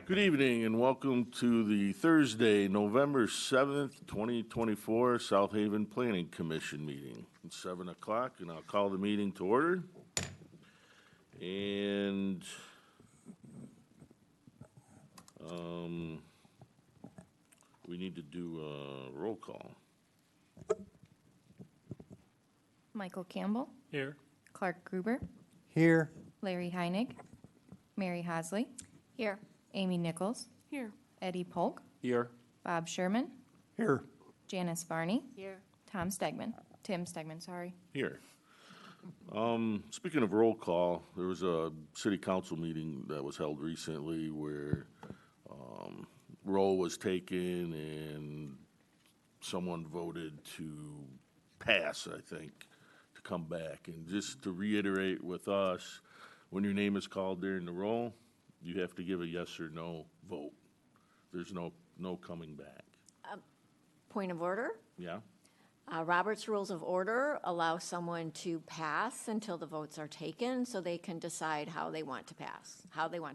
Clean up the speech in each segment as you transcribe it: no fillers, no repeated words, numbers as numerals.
Good evening and welcome to the Thursday, November 7th, 2024 South Haven Planning Commission meeting. It's 7 o'clock and I'll call the meeting to order. And we need to do a roll call. Michael Campbell. Here. Clark Gruber. Here. Larry Heinig. Mary Hosley. Here. Amy Nichols. Here. Eddie Polk. Here. Bob Sherman. Here. Janice Varney. Here. Tim Stegman, sorry. Here. Speaking of roll call, there was a city council meeting that was held recently where roll was taken and someone voted to pass, I think, to come back. And just to reiterate with us, when your name is called during the roll, you have to give a yes or no vote. There's no coming back. Point of order. Yeah? Robert's Rules of Order allow someone to pass until the votes are taken so they can decide how they want to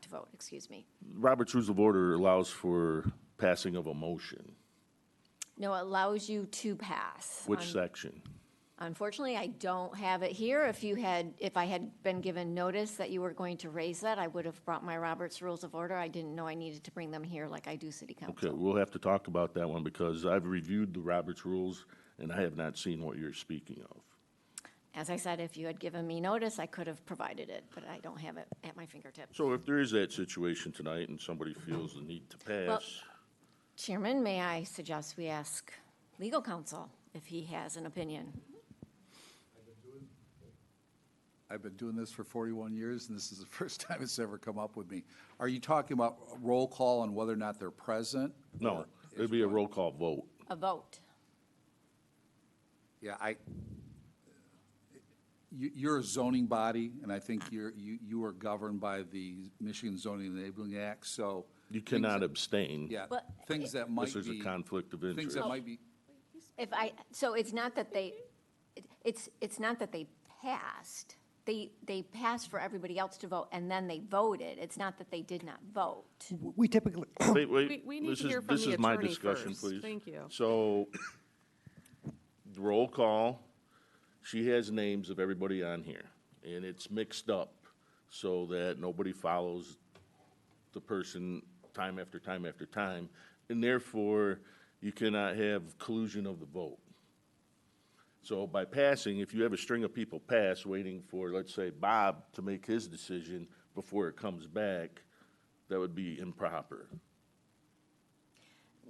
vote, excuse me. Robert's Rules of Order allows for passing of a motion. No, it allows you to pass. Which section? Unfortunately, I don't have it here. If I had been given notice that you were going to raise that, I would have brought my Robert's Rules of Order. I didn't know I needed to bring them here like I do City Council. Okay, we'll have to talk about that one because I've reviewed the Roberts rules and I have not seen what you're speaking of. As I said, if you had given me notice, I could have provided it, but I don't have it at my fingertips. So if there is that situation tonight and somebody feels the need to Well, pass, Chairman, may I suggest we ask legal counsel if he has an opinion? I've been doing this for 41 years, and this is the first time it's ever come up with me. Are you talking about roll call on whether or not they're present? no, Or it'd be a roll call vote. A vote. Yeah, you're a zoning body, and I think you are governed by the Michigan Zoning Enabling Act, so. You cannot abstain. Yeah, But- things that might be. This is a conflict of Things interest. that might be, So it's not that it's not that they passed. They passed for everybody else to vote, and then they voted. It's not that they did not vote. We typically, Wait, We need this to hear is, from this the is my attorney discussion, first. please. Thank you. So, roll call, she has names of everybody on here, and it's mixed up so that nobody follows the person time after time after time, and therefore, you cannot have collusion of the vote. So by passing, if you have a string of people pass waiting for, let's say, Bob to make his decision before it comes back, that would be improper.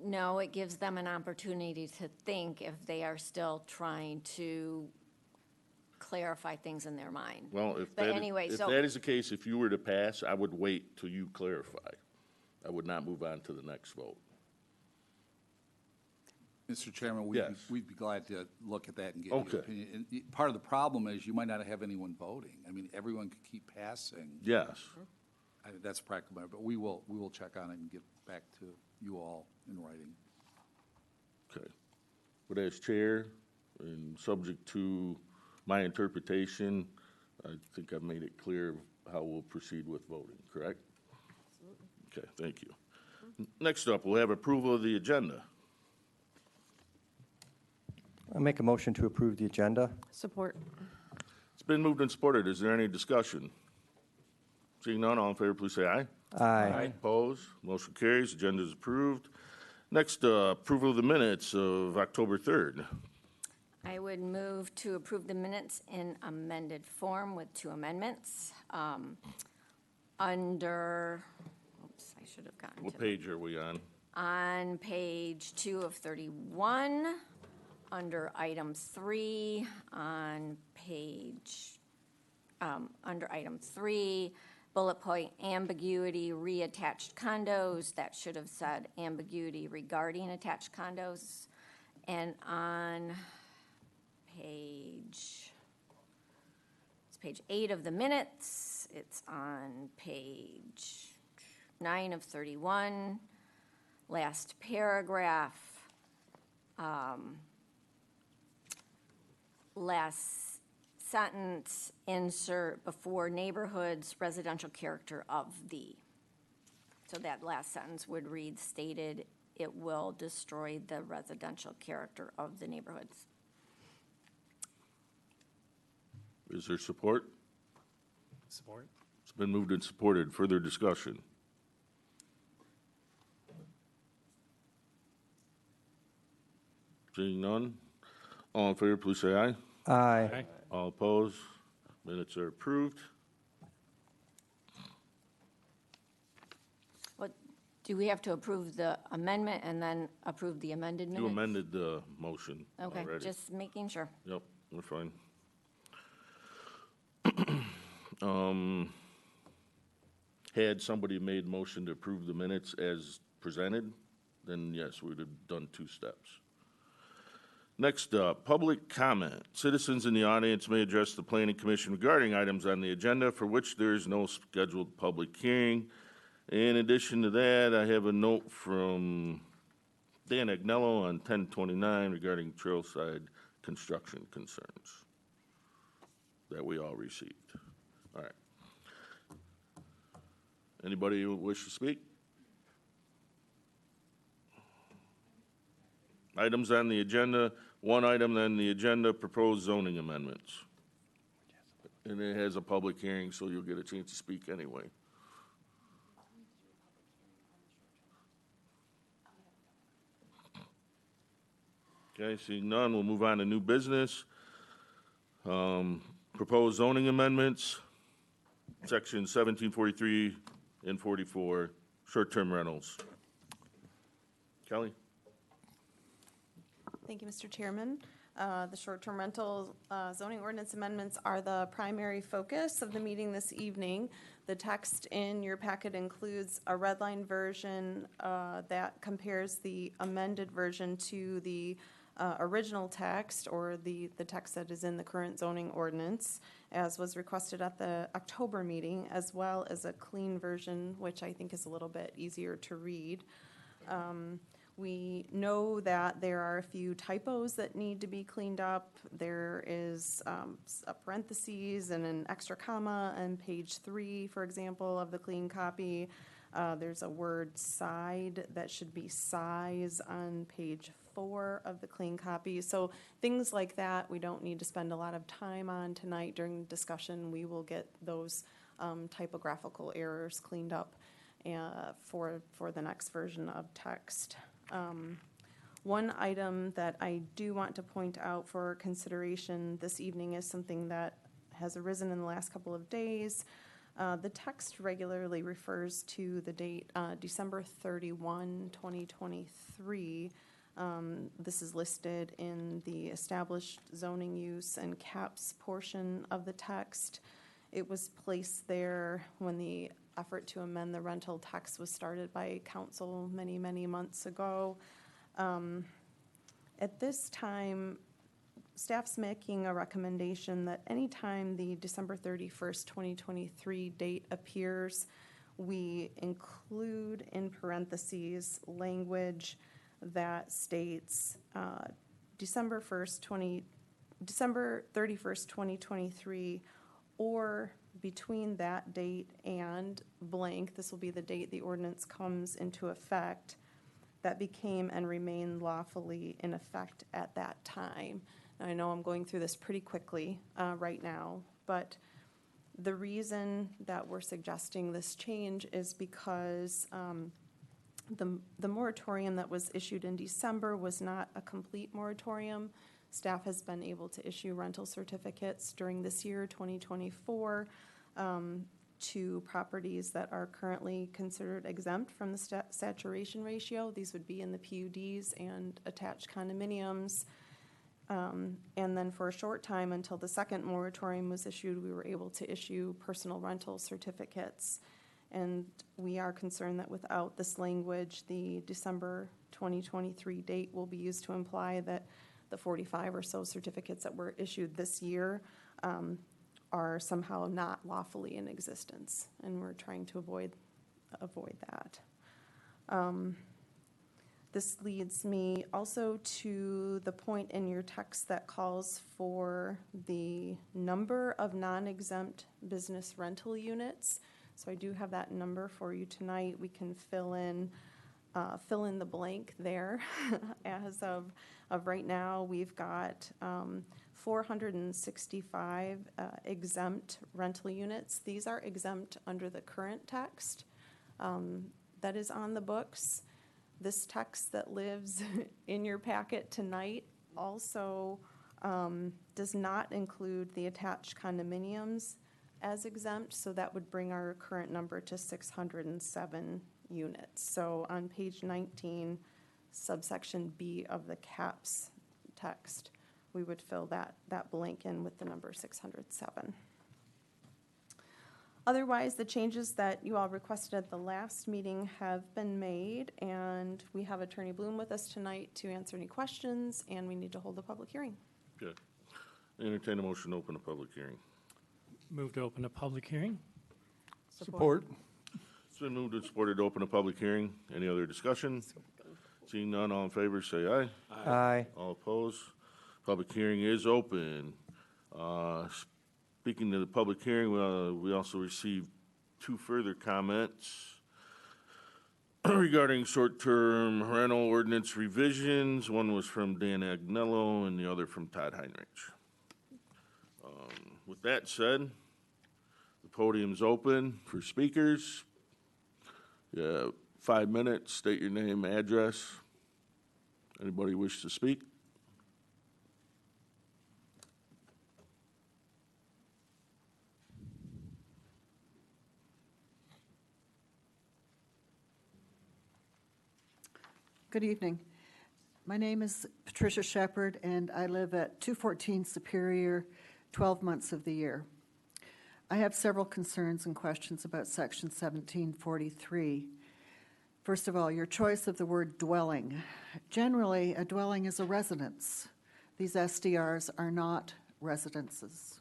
No, it gives them an opportunity to think if they are still trying to clarify things in their mind. Well, if But that, anyway, if so- that is the case, if you were to pass, I would wait till you clarify. I would not move on to the next vote. Mr. Chairman, Yes. we'd be glad to look at that and get Okay. your opinion. And part of the problem is you might not have anyone voting. I mean, everyone could keep passing. Yes. That's a practical matter, but we will check on it and get back to you all in writing. Okay. But as chair, and subject to my interpretation, I think I've made it clear how we'll proceed with voting, correct? Okay, thank you. Next up, we'll have approval of the agenda. I make a motion to approve the agenda. Support. It's been moved and supported. Is there any discussion? Seeing none, all in favor, please say aye. Aye. Opposed? Motion carries. Agenda is approved. Next, approval of the minutes of October 3rd. I would move to approve the minutes in amended form with 2 amendments. Under, oops, I should have gotten What to page are we on? on page 2 of 31, under item 3, on page, under item 3, bullet point ambiguity reattached condos, that should have said ambiguity regarding attached condos. And on page, it's page 8 of the minutes, it's on page 9 of 31, last paragraph, last sentence, insert before neighborhoods, residential character of the. So that last sentence would read, stated, it will destroy the residential character of the neighborhoods. Is there support? Support. It's been moved and supported. Further discussion? Seeing none? All in favor, please say aye. Aye. All opposed? Minutes are approved. What, do we have to approve the amendment and then approve the amended minutes? You amended the motion Okay, already. just making sure. Yep, we're fine. Had somebody made motion to approve the minutes as presented, then yes, we would have done 2 steps. Next up, public comment. Citizens in the audience may address the planning commission regarding items on the agenda for which there is no scheduled public hearing. In addition to that, I have a note from Dan Agnello on 1029 regarding trailside construction concerns that we all received. All right. Anybody who wish to speak? Items on the agenda, one item on the agenda, proposed zoning amendments. And it has a public hearing, so you'll get a chance to speak anyway. Okay, seeing none, we'll move on to new business. Proposed zoning amendments, section 1743 and 44, short-term rentals. Kelly? Thank you, Mr. Chairman. The short-term rental zoning ordinance amendments are the primary focus of the meeting this evening. The text in your packet includes a red line version that compares the amended version to the original text, or the text that is in the current zoning ordinance, as was requested at the October meeting, as well as a clean version, which I think is a little bit easier to read. We know that there are a few typos that need to be cleaned up. There is a parentheses and an extra comma on page 3, for example, of the clean copy. There's a word side that should be size on page 4 of the clean copy. So things like that, we don't need to spend a lot of time on tonight during discussion. We will get those typographical errors cleaned up for the next version of text. One item that I do want to point out for consideration this evening is something that has arisen in the last couple of days. The text regularly refers to the date December 31, 2023. This is listed in the established zoning use and caps portion of the text. It was placed there when the effort to amend the rental tax was started by council many, many months ago. At this time, staff's making a recommendation that anytime the December 31st, 2023 date appears, we include in parentheses language that states December 31st, 2023, or between that date and blank, this will be the date the ordinance comes into effect, that became and remained lawfully in effect at that time. Now, I know I'm going through this pretty quickly right now, but the reason that we're suggesting this change is because the moratorium that was issued in December was not a complete moratorium. Staff has been able to issue rental certificates during this year, 2024, to properties that are currently considered exempt from the saturation ratio. These would be in the PUDs and attached condominiums. And then for a short time, until the second moratorium was issued, we were able to issue personal rental certificates. And we are concerned that without this language, the December 2023 date will be used to imply that the 45 or so certificates that were issued this year are somehow not lawfully in existence, and we're trying to avoid that. This leads me also to the point in your text that calls for the number of non-exempt business rental units. So I do have that number for you tonight. We can fill in the blank there. As of right now, we've got 465 exempt rental units. These are exempt under the current text that is on the books. This text that lives in your packet tonight also does not include the attached condominiums as exempt, so that would bring our current number to 607 units. So on page 19, subsection B of the CAPS text, we would fill that blank in with the number 607. Otherwise, the changes that you all requested at the last meeting have been made, and we have Attorney Bloom with us tonight to answer any questions, and we need to hold a public hearing. Good. Entertain a motion to open a public hearing. Move to open a public hearing. Support. It's been moved and supported to open a public hearing. Any other discussion? Seeing none, all in favor, say aye. Aye. All opposed? Public hearing is open. Speaking to the public hearing, we also received 2 further comments regarding short-term rental ordinance revisions. One was from Dan Agnello and the other from Todd Heinrich. With that said, the podium's open for speakers. You have 5 minutes, state your name, address. Anybody wish to speak? Good evening. My name is Patricia Shepard, and I live at 214 Superior, 12 months of the year. I have several concerns and questions about Section 1743. First of all, your choice of the word dwelling. Generally, a dwelling is a residence. These SDRs are not residences.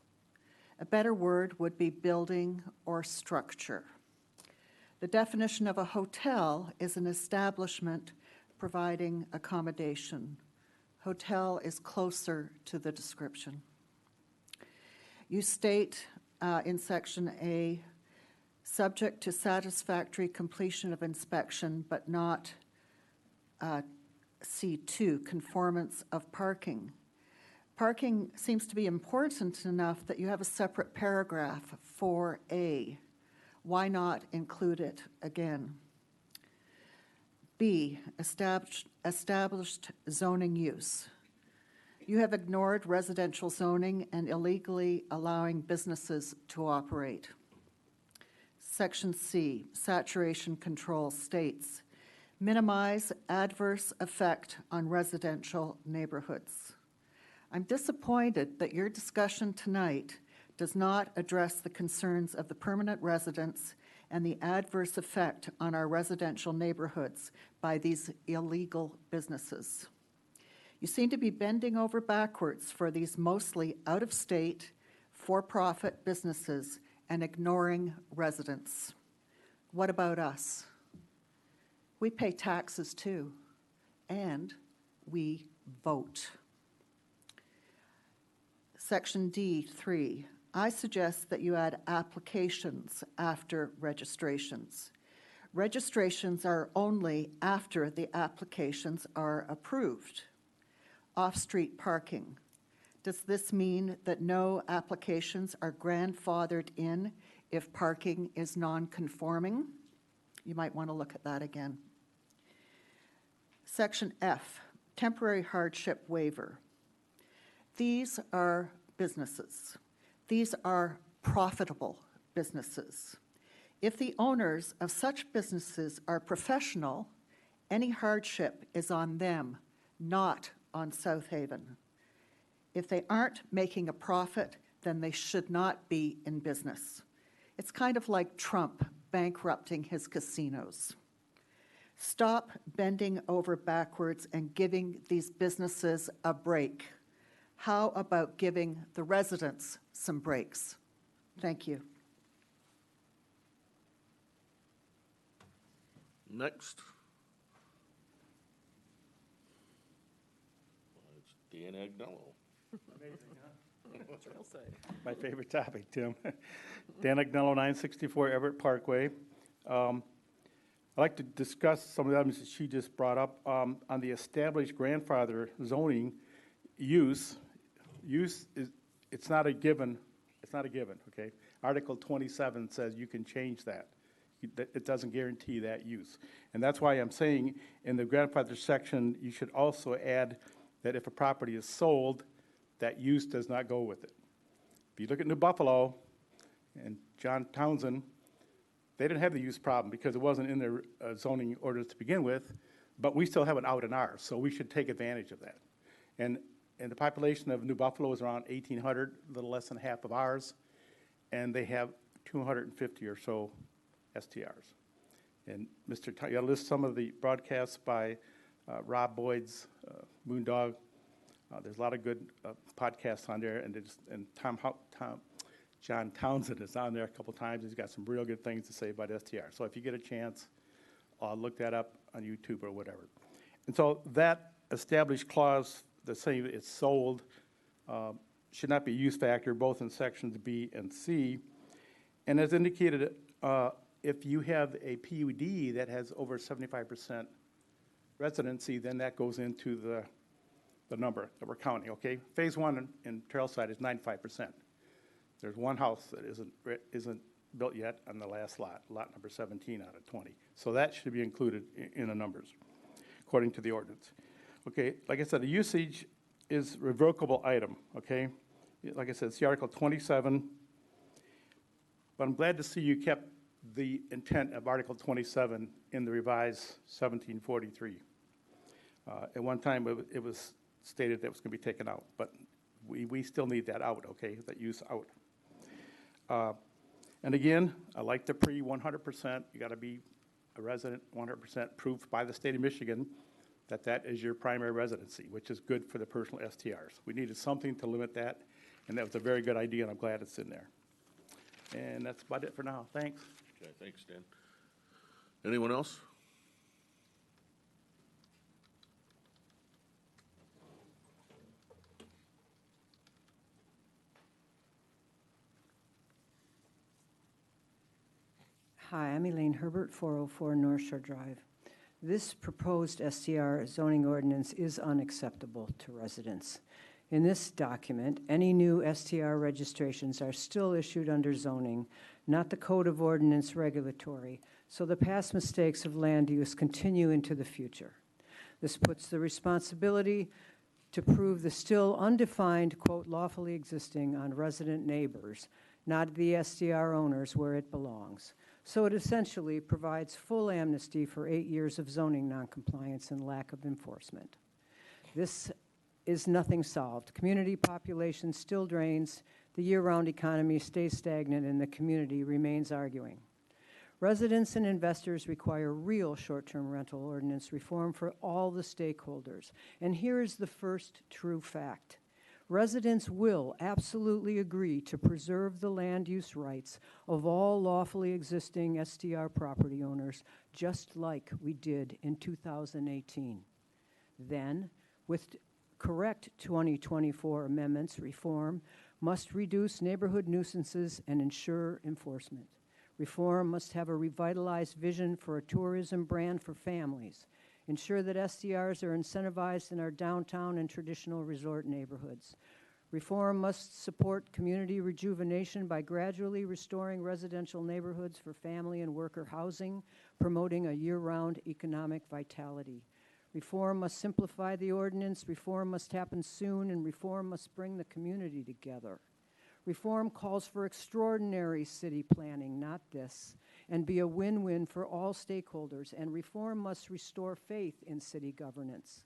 A better word would be building or structure. The definition of a hotel is an establishment providing accommodation. Hotel is closer to the description. You state in Section A, subject to satisfactory completion of inspection, but not C2, conformance of parking. Parking seems to be important enough that you have a separate paragraph for A. Why not include it again? B, established zoning use. You have ignored residential zoning and illegally allowing businesses to operate. Section C, saturation control, states, minimize adverse effect on residential neighborhoods. I'm disappointed that your discussion tonight does not address the concerns of the permanent residents and the adverse effect on our residential neighborhoods by these illegal businesses. You seem to be bending over backwards for these mostly out-of-state, for-profit businesses and ignoring residents. What about us? We pay taxes too, and we vote. Section D3, I suggest that you add applications after registrations. Registrations are only after the applications are approved. Off-street parking. Does this mean that no applications are grandfathered in if parking is non-conforming? You might want to look at that again. Section F, temporary hardship waiver. These are businesses. These are profitable businesses. If the owners of such businesses are professional, any hardship is on them, not on South Haven. If they aren't making a profit, then they should not be in business. It's kind of like Trump bankrupting his casinos. Stop bending over backwards and giving these businesses a break. How about giving the residents some breaks? Thank you. Next. It's Dan Agnello. My favorite topic, Tim. Dan Agnello, 964 Everett Parkway. I'd like to discuss some of the items that she just brought up. On the established grandfather zoning use is, it's not a given, okay? Article 27 says you can change that. It doesn't guarantee that use. And that's why I'm saying in the grandfather section, you should also add that if a property is sold, that use does not go with it. If you look at New Buffalo and John Townsend, they didn't have the use problem because it wasn't in their zoning orders to begin with, but we still have it out in ours, so we should take advantage of that. And the population of New Buffalo is around 1,800, a little less than half of ours, and they have 250 or so STRs. And Mr. I'll list some of the broadcasts by Rob Boyd's Moondog. There's a lot of good podcasts on there, and John Townsend is on there a couple times. He's got some real good things to say about STR. So if you get a chance, look that up on YouTube or whatever. And so that established clause that's saying it's sold should not be a use factor, both in sections B and C. And as indicated, if you have a PUD that has over 75% residency, then that goes into the number that we're counting, okay? Phase one in Trailside is 95%. There's one house that isn't built yet on the last lot number 17 out of 20. So that should be included in the numbers, according to the ordinance. Okay, like I said, the usage is revocable item, okay? Like I said, see Article 27. But I'm glad to see you kept the intent of Article 27 in the revised 1743. At one time, it was stated that it was going to be taken out, but we still need that out, okay, that use out. And again, I like the pre 100%. You got to be a resident 100% proof by the state of Michigan that that is your primary residency, which is good for the personal STRs. We needed something to limit that, and that was a very good idea, and I'm glad it's in there. And that's about it for now. Thanks. Okay, thanks, Dan. Anyone else? Hi, I'm Elaine Herbert, 404 North Shore Drive. This proposed STR zoning ordinance is unacceptable to residents. In this document, any new STR registrations are still issued under zoning, not the Code of Ordinance regulatory, so the past mistakes of land use continue into the future. This puts the responsibility to prove the still undefined, quote, lawfully existing on resident neighbors, not the STR owners where it belongs. So it essentially provides full amnesty for 8 years of zoning noncompliance and lack of enforcement. This is nothing solved. Community population still drains, the year-round economy stays stagnant, and the community remains arguing. Residents and investors require real short-term rental ordinance reform for all the stakeholders. And here is the first true fact. Residents will absolutely agree to preserve the land use rights of all lawfully existing STR property owners, just like we did in 2018. Then, with correct 2024 amendments, reform must reduce neighborhood nuisances and ensure enforcement. Reform must have a revitalized vision for a tourism brand for families. Ensure that STRs are incentivized in our downtown and traditional resort neighborhoods. Reform must support community rejuvenation by gradually restoring residential neighborhoods for family and worker housing, promoting a year-round economic vitality. Reform must simplify the ordinance, reform must happen soon, and reform must bring the community together. Reform calls for extraordinary city planning, not this, and be a win-win for all stakeholders, and reform must restore faith in city governance.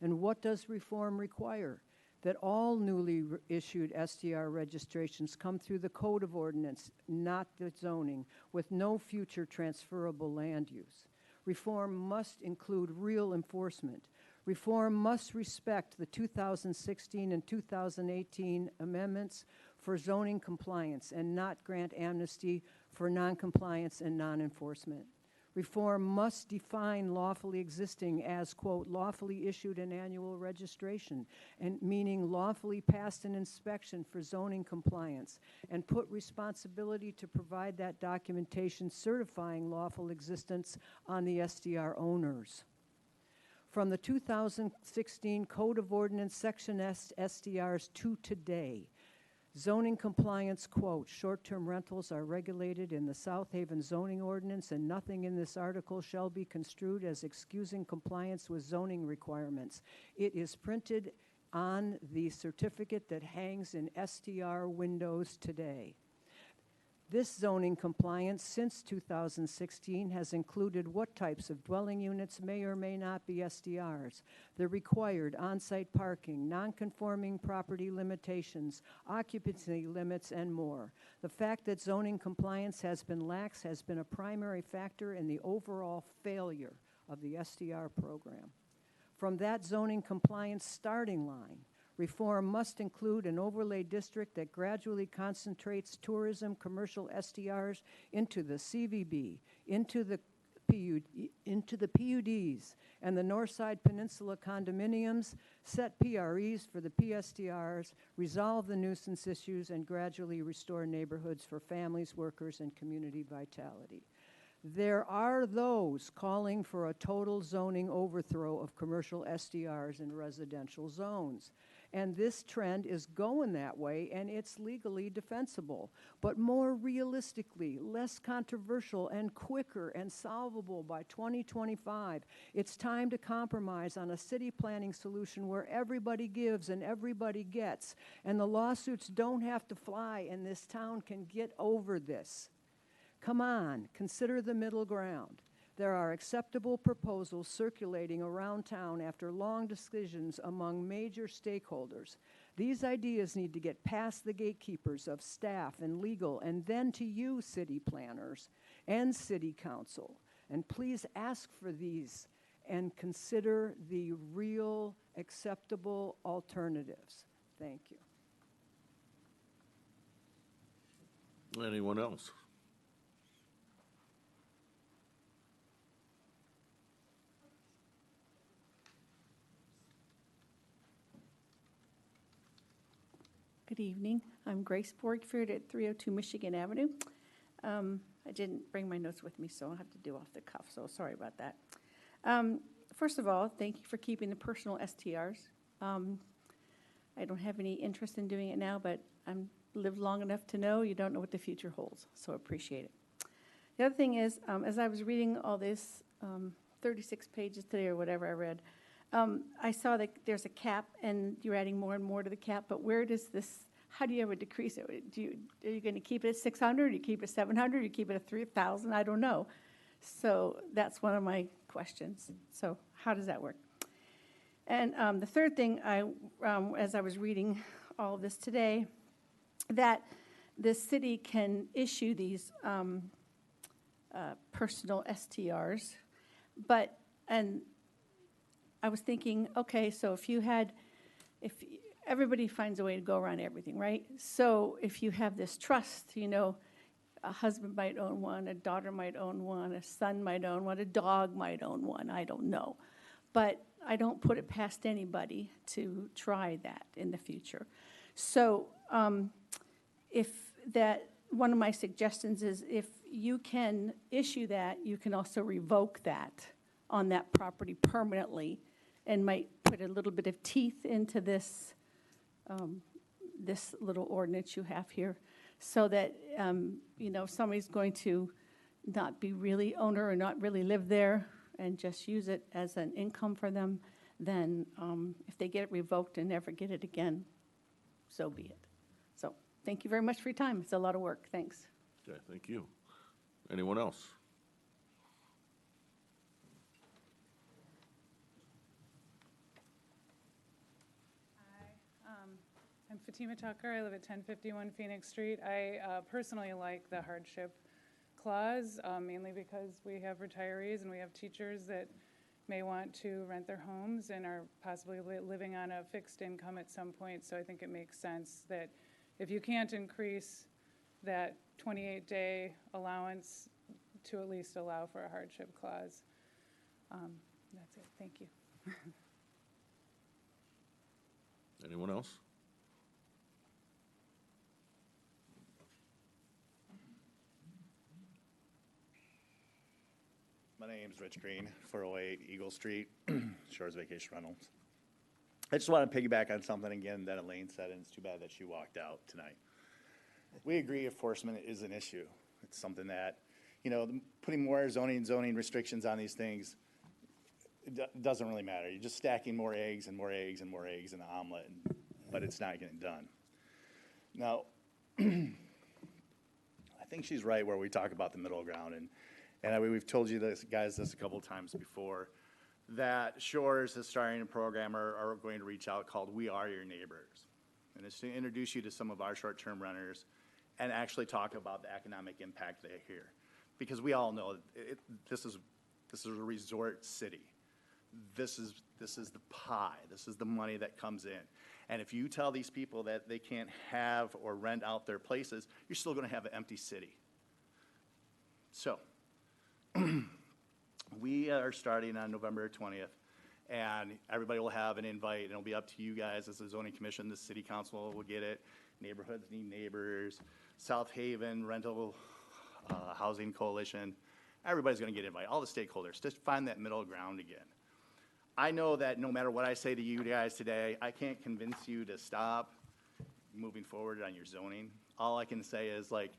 And what does reform require? That all newly issued STR registrations come through the Code of Ordinance, not the zoning, with no future transferable land use. Reform must include real enforcement. Reform must respect the 2016 and 2018 amendments for zoning compliance and not grant amnesty for noncompliance and non-enforcement. Reform must define lawfully existing as, quote, lawfully issued an annual registration, and meaning lawfully passed an inspection for zoning compliance, and put responsibility to provide that documentation certifying lawful existence on the SDR owners. From the 2016 Code of Ordinance Section SDRs to today, zoning compliance, quote, short-term rentals are regulated in the South Haven zoning ordinance, and nothing in this article shall be construed as excusing compliance with zoning requirements. It is printed on the certificate that hangs in STR windows today. This zoning compliance since 2016 has included what types of dwelling units may or may not be SDRs, the required on-site parking, non-conforming property limitations, occupancy limits, and more. The fact that zoning compliance has been lax has been a primary factor in the overall failure of the SDR program. From that zoning compliance starting line, reform must include an overlay district that gradually concentrates tourism commercial SDRs into the CVB, into the PUDs, and the Northside Peninsula condominiums, set PREs for the PSDRs, resolve the nuisance issues, and gradually restore neighborhoods for families, workers, and community vitality. There are those calling for a total zoning overthrow of commercial SDRs in residential zones. And this trend is going that way, and it's legally defensible. But more realistically, less controversial, and quicker and solvable by 2025, it's time to compromise on a city planning solution where everybody gives and everybody gets, and the lawsuits don't have to fly, and this town can get over this. Come on, consider the middle ground. There are acceptable proposals circulating around town after long decisions among major stakeholders. These ideas need to get past the gatekeepers of staff and legal, and then to you, city planners and city council. And please ask for these and consider the real acceptable alternatives. Thank you. Anyone else? Good evening. I'm Grace Borgford at 302 Michigan Avenue. I didn't bring my notes with me, so I'll have to do off the cuff, so sorry about that. First of all, thank you for keeping the personal STRs. I don't have any interest in doing it now, but I've lived long enough to know you don't know what the future holds, so appreciate it. The other thing is, as I was reading all this, 36 pages today or whatever I read, I saw that there's a cap, and you're adding more and more to the cap, but where does this, how do you ever decrease it? Are you going to keep it at 600, do you keep it at 700, do you keep it at 3,000? I don't know. So that's one of my questions. So how does that work? And the third thing, as I was reading all of this today, that the city can issue these personal STRs, and I was thinking, okay, so if everybody finds a way to go around everything, right? So if you have this trust, a husband might own one, a daughter might own one, a son might own one, a dog might own one, I don't know. But I don't put it past anybody to try that in the future. So one of my suggestions is if you can issue that, you can also revoke that on that property permanently, and might put a little bit of teeth into this this little ordinance you have here, so that if somebody's going to not be really owner or not really live there and just use it as an income for them, then if they get it revoked and never get it again, so be it. So thank you very much for your time. It's a lot of work. Thanks. Okay, thank you. Anyone else? I'm Fatima Tucker. I live at 1051 Phoenix Street. I personally like the hardship clause, mainly because we have retirees and we have teachers that may want to rent their homes and are possibly living on a fixed income at some point. So I think it makes sense that if you can't increase that 28-day allowance to at least allow for a hardship clause. That's it, thank you. Anyone else? My name's Rich Green, 408 Eagle Street, Shores Vacation Rentals. I just want to piggyback on something again that Elaine said, and it's too bad that she walked out tonight. We agree enforcement is an issue. It's something that, you know, putting more zoning restrictions on these things, it doesn't really matter. You're just stacking more eggs and more eggs and more eggs in the omelet, but it's not getting done. Now, I think she's right where we talk about the middle ground, and we've told you this, guys, this a couple of times before, that Shores is starting a program or are going to reach out called We Are Your Neighbors. And it's to introduce you to some of our short-term renters and actually talk about the economic impact they hear. Because we all know this is a resort city. This is the pie. This is the money that comes in. And if you tell these people that they can't have or rent out their places, you're still going to have an empty city. So, we are starting on November 20th, and everybody will have an invite, and it'll be up to you guys as the zoning commission. The city council will get it. Neighborhoods need neighbors. South Haven Rental Housing Coalition. Everybody's going to get invited, all the stakeholders, to find that middle ground again. I know that no matter what I say to you guys today, I can't convince you to stop moving forward on your zoning. All I can say is, like,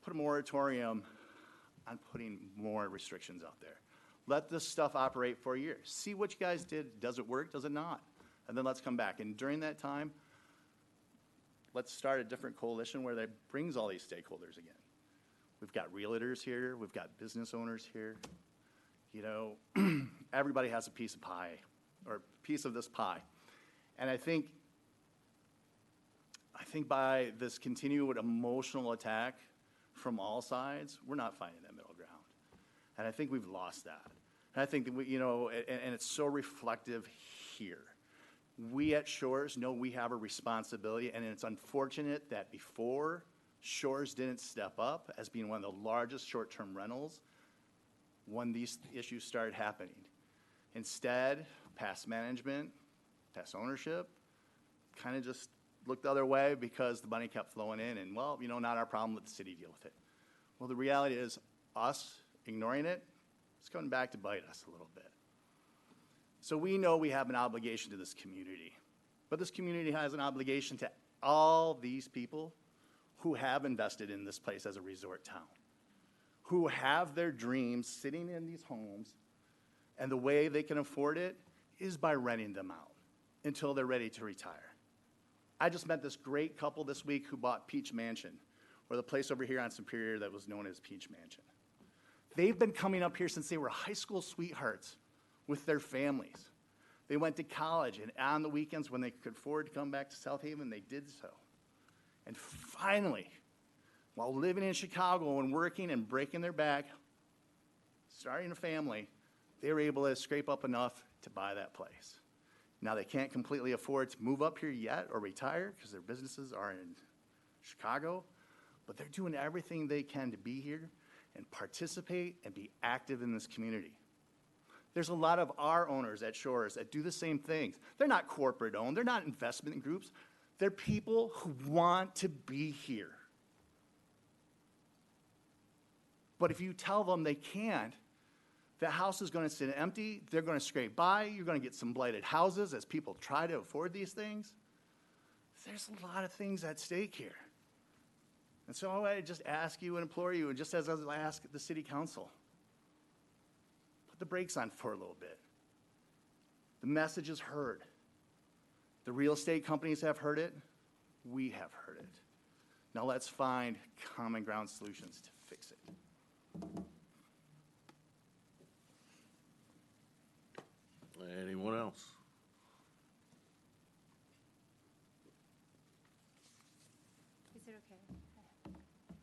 put a moratorium on putting more restrictions out there. Let this stuff operate for a year. See what you guys did. Does it work? Does it not? And then let's come back. And during that time, let's start a different coalition where that brings all these stakeholders again. We've got realtors here. We've got business owners here. You know, everybody has a piece of pie or a piece of this pie. And I think by this continued emotional attack from all sides, we're not finding that middle ground. And I think we've lost that. And I think that we, you know, and it's so reflective here. We at Shores know we have a responsibility, and it's unfortunate that before Shores didn't step up as being one of the largest short-term rentals when these issues started happening. Instead, past management, past ownership, kind of just looked the other way because the money kept flowing in, and, well, you know, not our problem, let the city deal with it. Well, the reality is us ignoring it, it's coming back to bite us a little bit. So we know we have an obligation to this community, but this community has an obligation to all these people who have invested in this place as a resort town, who have their dreams sitting in these homes, and the way they can afford it is by renting them out until they're ready to retire. I just met this great couple this week who bought Peach Mansion, or the place over here on Superior that was known as Peach Mansion. They've been coming up here since they were high school sweethearts with their families. They went to college, and on the weekends when they could afford to come back to South Haven, they did so. And finally, while living in Chicago and working and breaking their back, starting a family, they were able to scrape up enough to buy that place. Now, they can't completely afford to move up here yet or retire because their businesses are in Chicago, but they're doing everything they can to be here and participate and be active in this community. There's a lot of our owners at Shores that do the same things. They're not corporate owned. They're not investment groups. They're people who want to be here. But if you tell them they can't, the house is going to sit empty. They're going to scrape by. You're going to get some blighted houses as people try to afford these things. There's a lot of things at stake here. And so I just ask you and implore you, and just as I ask the city council, put the brakes on for a little bit. The message is heard. The real estate companies have heard it. We have heard it. Now let's find common ground solutions to fix it. Anyone else? Is it okay?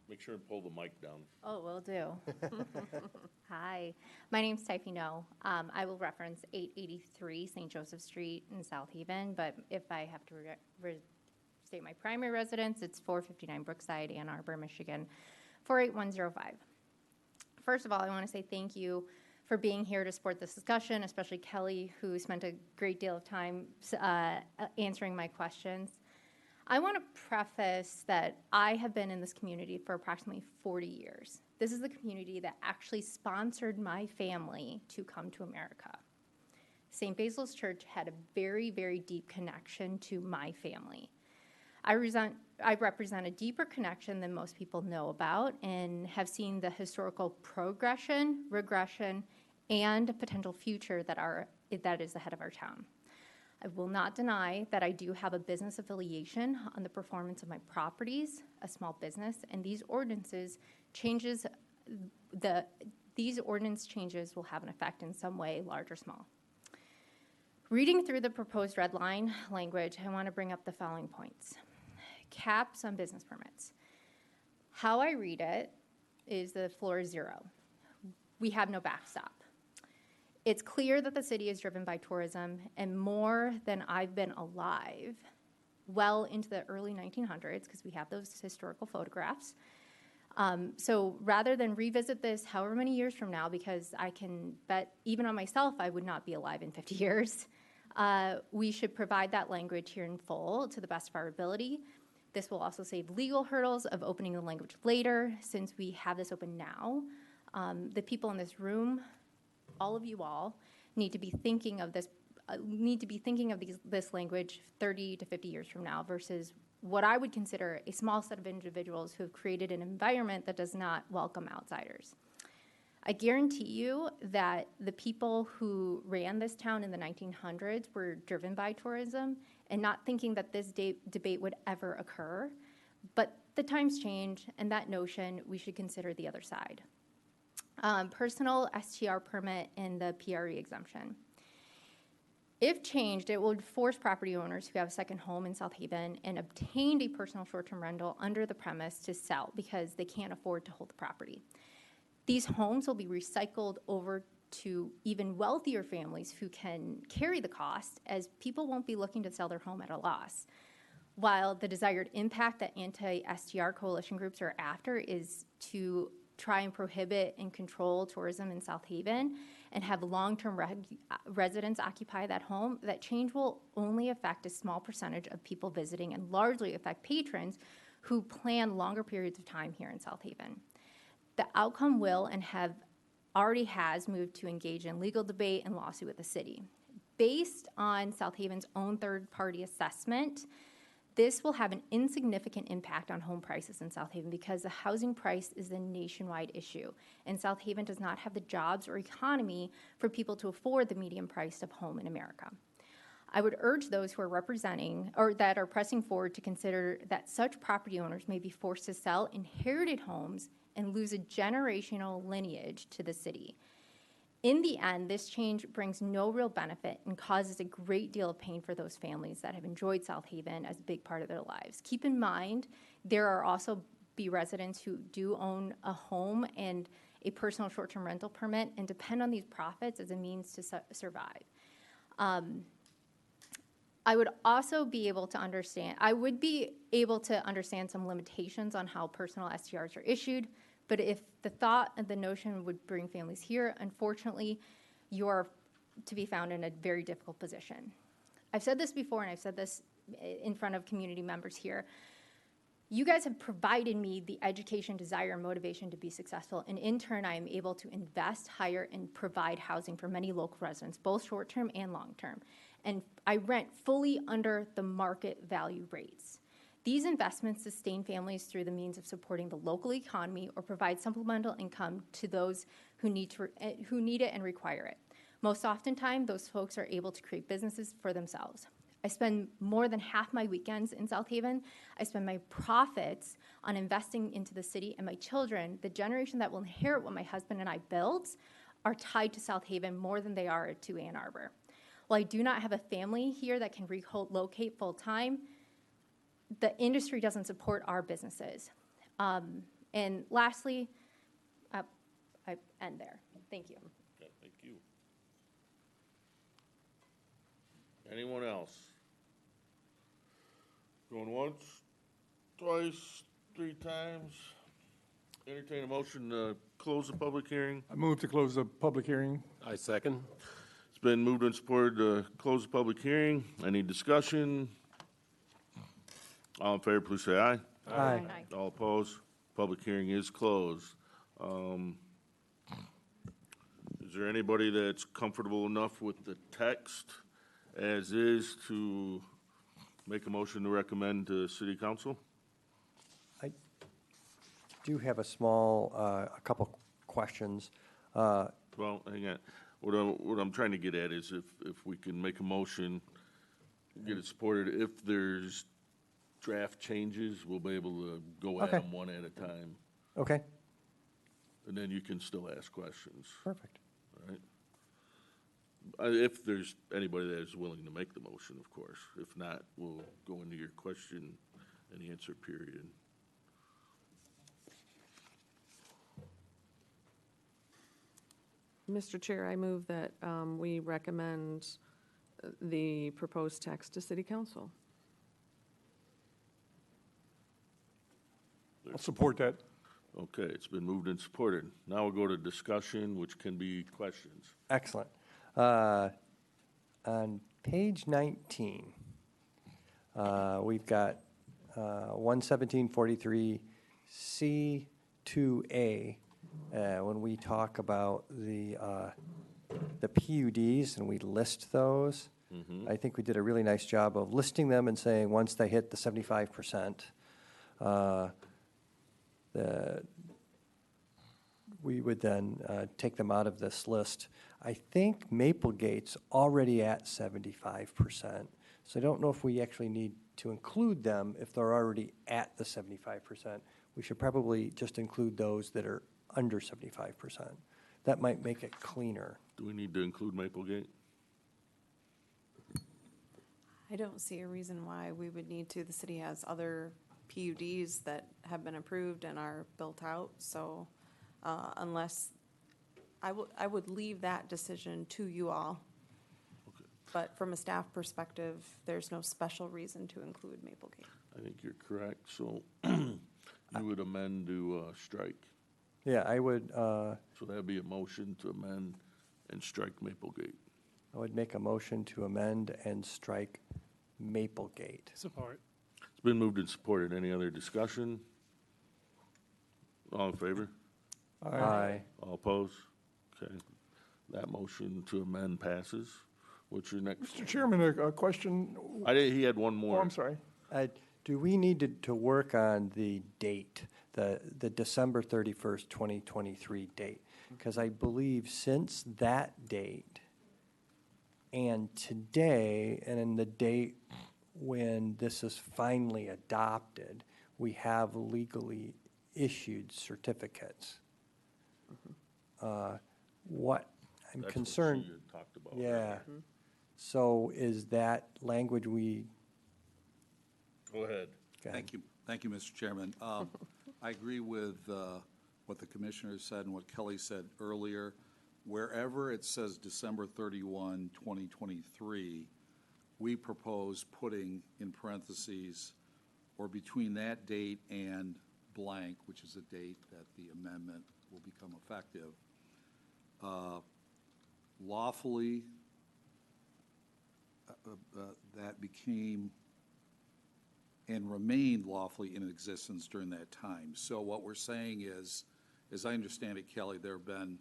Make sure and pull the mic down. Oh, will do. Hi, my name's Typhy No. I will reference 883 St. Joseph Street in South Haven, but if I have to state my primary residence, it's 459 Brookside, Ann Arbor, Michigan, 48105. First of all, I want to say thank you for being here to support this discussion, especially Kelly, who spent a great deal of time answering my questions. I want to preface that I have been in this community for approximately 40 years. This is the community that actually sponsored my family to come to America. St. Basil's Church had a very, very deep connection to my family. I represent a deeper connection than most people know about and have seen the historical progression, regression, and potential future that is ahead of our town. I will not deny that I do have a business affiliation on the performance of my properties, a small business, and these ordinance changes will have an effect in some way, large or small. Reading through the proposed red line language, I want to bring up the following points. Caps on business permits. How I read it is the floor is 0. We have no backstop. It's clear that the city is driven by tourism, and more than I've been alive, well into the early 1900s, because we have those historical photographs. So rather than revisit this however many years from now, because I can bet even on myself I would not be alive in 50 years, we should provide that language here in full to the best of our ability. This will also save legal hurdles of opening the language later, since we have this open now. The people in this room, all of you all, need to be thinking of this language 30 to 50 years from now versus what I would consider a small set of individuals who have created an environment that does not welcome outsiders. I guarantee you that the people who ran this town in the 1900s were driven by tourism and not thinking that this debate would ever occur. But the times change, and that notion, we should consider the other side. Personal STR permit and the PRE exemption. If changed, it would force property owners who have a second home in South Haven and obtained a personal short-term rental under the premise to sell because they can't afford to hold the property. These homes will be recycled over to even wealthier families who can carry the cost, as people won't be looking to sell their home at a loss. While the desired impact that anti-STR coalition groups are after is to try and prohibit and control tourism in South Haven and have long-term residents occupy that home, that change will only affect a small percentage of people visiting and largely affect patrons who plan longer periods of time here in South Haven. The outcome will and already has moved to engage in legal debate and lawsuit with the city. Based on South Haven's own third-party assessment, this will have an insignificant impact on home prices in South Haven because the housing price is a nationwide issue, and South Haven does not have the jobs or economy for people to afford the median price of home in America. I would urge those who are representing or that are pressing forward to consider that such property owners may be forced to sell inherited homes and lose a generational lineage to the city. In the end, this change brings no real benefit and causes a great deal of pain for those families that have enjoyed South Haven as a big part of their lives. Keep in mind, there are also residents who do own a home and a personal short-term rental permit and depend on these profits as a means to survive. I would be able to understand some limitations on how personal STRs are issued, but if the thought and the notion would bring families here, unfortunately, you are to be found in a very difficult position. I've said this before, and I've said this in front of community members here. You guys have provided me the education, desire, and motivation to be successful, and in turn, I am able to invest, hire, and provide housing for many local residents, both short-term and long-term. And I rent fully under the market value rates. These investments sustain families through the means of supporting the local economy or provide supplemental income to those who need it and require it. Most oftentimes, those folks are able to create businesses for themselves. I spend more than half my weekends in South Haven. I spend my profits on investing into the city, and my children, the generation that will inherit what my husband and I built, are tied to South Haven more than they are to Ann Arbor. While I do not have a family here that can relocate full-time, the industry doesn't support our businesses. And lastly, I end there. Thank you. Okay, thank you. Anyone else? Going once, twice, 3 times? Entertain a motion to close the public hearing. I move to close the public hearing. I second. It's been moved and supported to close the public hearing. Any discussion? All in favor, please say aye. Aye. All opposed? Public hearing is closed. Is there anybody that's comfortable enough with the text as is to make a motion to recommend to city council? I do have a small, a couple questions. Well, hang on. What I'm trying to get at is if we can make a motion, get it supported, if there's draft changes, we'll be able to go at Okay. them one at a time. Okay, And then you can still ask questions, perfect. all right? If there's anybody that is willing to make the motion, of course. If not, we'll go into your question and answer period. Mr. Chair, I move that we recommend the proposed text to City Council. I'll support that. Okay, it's been moved and supported. Now we'll go to discussion, which can be questions. Excellent. On page 19, we've got 11743C2A, when we talk about the PUDs and we list those. I think we did a really nice job of listing them and saying, once they hit the 75%, we would then take them out of this list. I think Maplegate's already at 75%, so I don't know if we actually need to include them if they're already at the 75%. We should probably just include those that are under 75%. That might make it cleaner. Do we need to include Maplegate? I don't see a reason why we would need to. The city has other PUDs that have been approved and are built out, so unless, I would leave that decision to you all. But from a staff perspective, there's no special reason to include Maplegate. I think you're correct, so you would amend to strike. Yeah, I would, So that'd be a motion to amend and strike Maplegate. I would make a motion to amend and strike Maplegate. Support. It's been moved and supported. Any other discussion? All in favor? Aye. All opposed? Okay. That motion to amend passes. What's your next? Mr. Chairman, a question. He had one Oh, more. I'm sorry. Do we need to work on the date, the December 31st, 2023 date? Because I believe since that date and today, and in the date when this is finally adopted, we have legally issued certificates. What I'm That's what concerned. she had talked about. Yeah. So is that language we? Go ahead. Thank you, Mr. Chairman. I agree with what the commissioner said and what Kelly said earlier. Wherever it says December 31, 2023, we propose putting in parentheses, or between that date and blank, which is the date that the amendment will become effective, lawfully, that became and remained lawfully in existence during that time. So what we're saying is, as I understand it, Kelly, there have been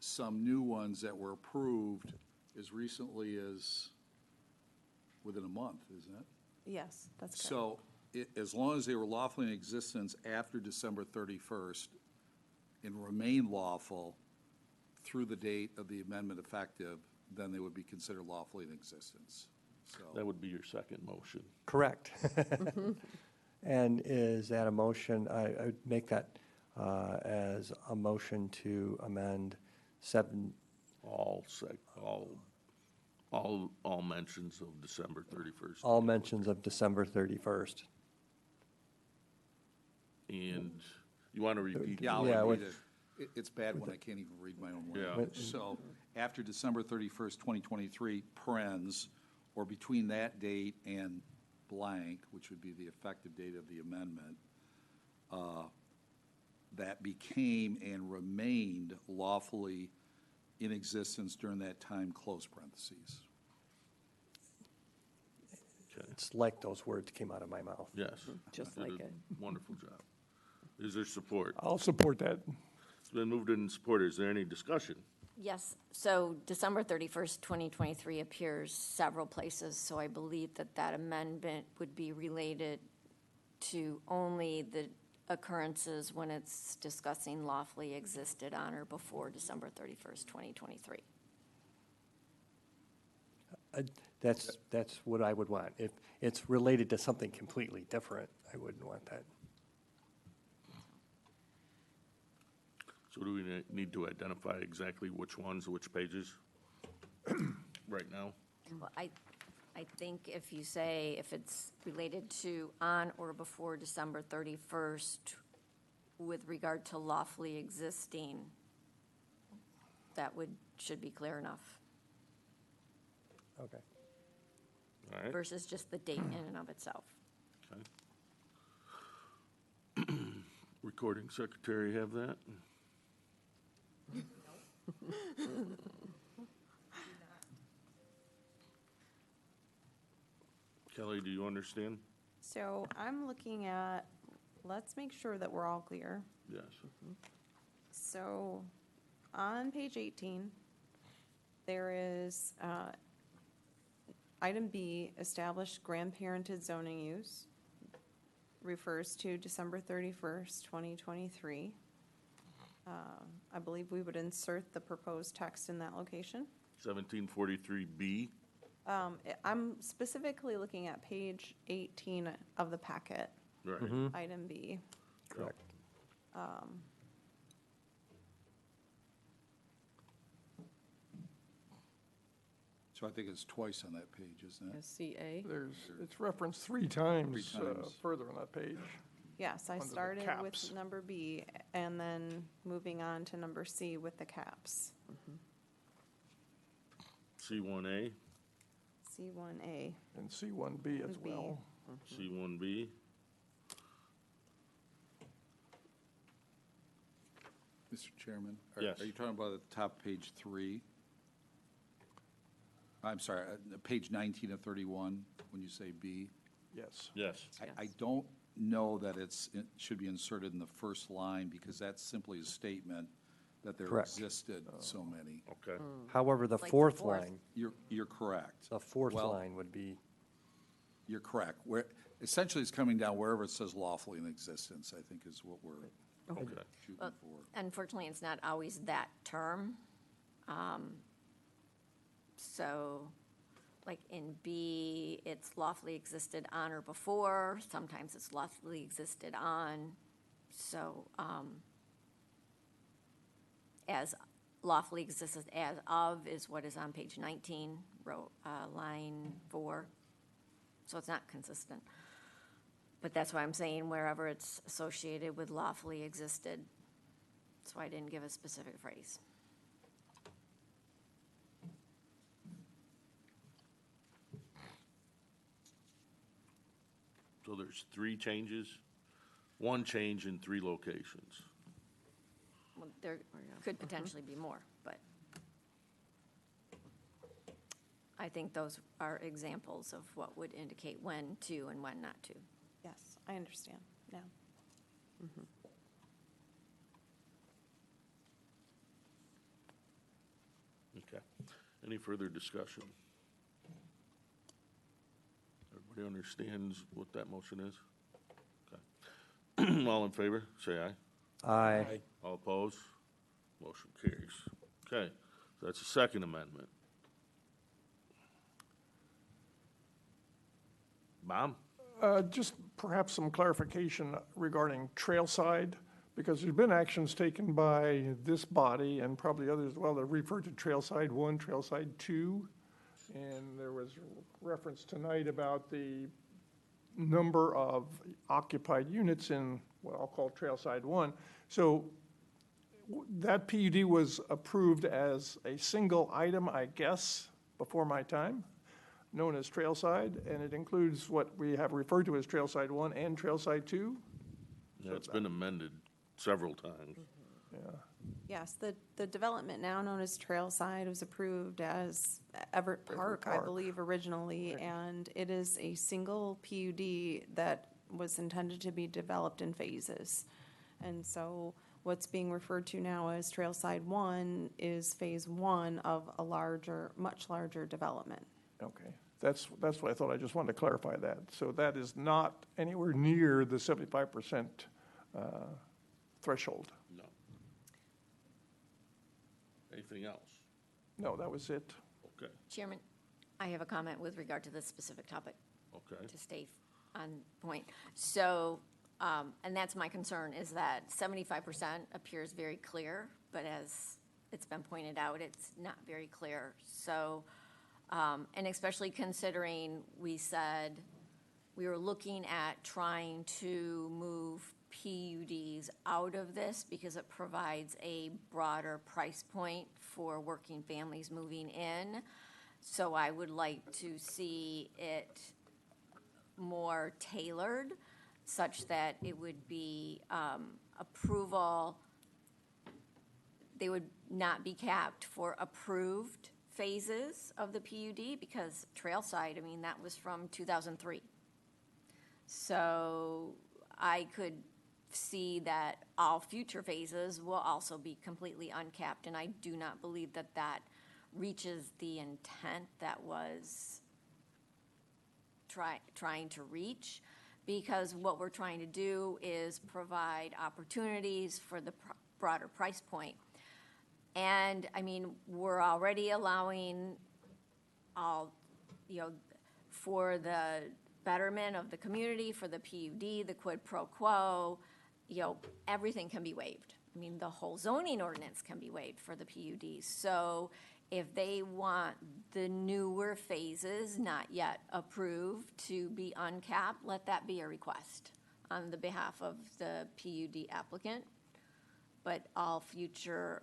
some new ones that were approved as recently as within a month, isn't it? Yes, that's correct. So as long as they were lawfully in existence after December 31st and remain lawful through the date of the amendment effective, then they would be considered lawfully in existence. So That would be your second motion. Correct. And is that a motion, I would make that as a motion to amend All mentions of December 31st. all mentions of December 31st. And you want to repeat? Yeah, I'll Yeah, repeat with- it. It's bad when I can't even read my own Yeah. language. So after December 31st, 2023, parens, or between that date and blank, which would be the effective date of the amendment, that became and remained lawfully in existence during that time, close parentheses. It's like those words came out of my mouth. Yes. Just You did like a it. Wonderful job. Is there support? I'll support that. It's been moved and supported. Is there any discussion? Yes, so December 31st, 2023 appears several places, so I believe that that amendment would be related to only the occurrences when it's discussing lawfully existed on or before December 31st, 2023. That's what I would want. If it's related to something completely different, I wouldn't want that. So do we need to identify exactly which ones, which pages right now? Well, I think if you say, if it's related to on or before December 31st with regard to lawfully existing, that should be clear enough Okay. All right. versus just the date in and of itself. Okay. Recording secretary have that? Kelly, do you understand? So I'm looking at, let's make sure that we're all clear. Yes. So on page 18, there is item B, established grandparented zoning use, refers to December 31st, 2023. I believe we would insert the proposed text in that location. 1743B. I'm specifically looking at page 18 of the packet, Right. item B. Correct. So I think it's twice on that page, isn't it? SCA. It's referenced three times times. further on that page. Yes, I Under the started with caps. number B and then moving on to number C with the caps. C1A, C1A. And C1B as And B. well. C1B. Mr. Chairman? Yes. Are you talking about at the top, page 3? I'm sorry, page 19 of 31, when you say B? Yes. Yes. I don't know that it should be inserted in the first line, because that's simply a statement that there Correct. existed so many. Okay. However, the Like the fourth fourth. line, You're correct. the fourth Well, line would be, You're correct. Where, essentially, it's coming down wherever it says lawfully in existence, I think is what we're Okay. shooting Well, for. Unfortunately, it's not always that term. So, like in B, it's lawfully existed on or before, sometimes it's lawfully existed on. So, as lawfully existed as of is what is on page 19, line 4. So it's not consistent. But that's why I'm saying wherever it's associated with lawfully existed. That's why I didn't give a specific phrase. So there's 3 changes, 1 change in 3 locations. Well, there could potentially be more, but I think those are examples of what would indicate when to and when not to. Yes, I understand now. Okay. Any further discussion? Everybody understands what that motion is? Okay. All in favor, say aye. aye. All opposed? Motion carries. Okay, so that's the second amendment. Bob? Just perhaps some clarification regarding Trailside, because there's been actions taken by this body and probably others as well that refer to Trailside 1, Trailside 2. And there was reference tonight about the number of occupied units in what I'll call Trailside 1. So that PUD was approved as a single item, I guess, before my time, known as Trailside, and it includes what we have referred to as Trailside 1 and Trailside 2. Yeah, it's been amended. several times. Yes, the development now known as Trailside was approved as Everett Park, I Park. believe, originally, and it is a single PUD that was intended to be developed in phases. And so what's being referred to now as Trailside 1 is Phase 1 of a larger, much larger development. Okay, that's what I thought, I just wanted to clarify that. So that is not anywhere near the 75% threshold. No. Anything else? No, that was it. Okay, Chairman, I have a comment with regard to this specific topic, okay. to stay on point. So, and that's my concern, is that 75% appears very clear, but as it's been pointed out, it's not very clear. So, and especially considering we said we were looking at trying to move PUDs out of this because it provides a broader price point for working families moving in. So I would like to see it more tailored, such that it would be approval, they would not be capped for approved phases of the PUD, because Trailside, I mean, that was from 2003. So I could see that all future phases will also be completely uncapped, and I do not believe that that reaches the intent that was trying to reach, because what we're trying to do is provide opportunities for the broader price point. And, I mean, we're already allowing all, for the betterment of the community, for the PUD, the quid pro quo, everything can be waived. I mean, the whole zoning ordinance can be waived for the PUD. So if they want the newer phases, not yet approved, to be uncapped, let that be a request on the behalf of the PUD applicant. But all future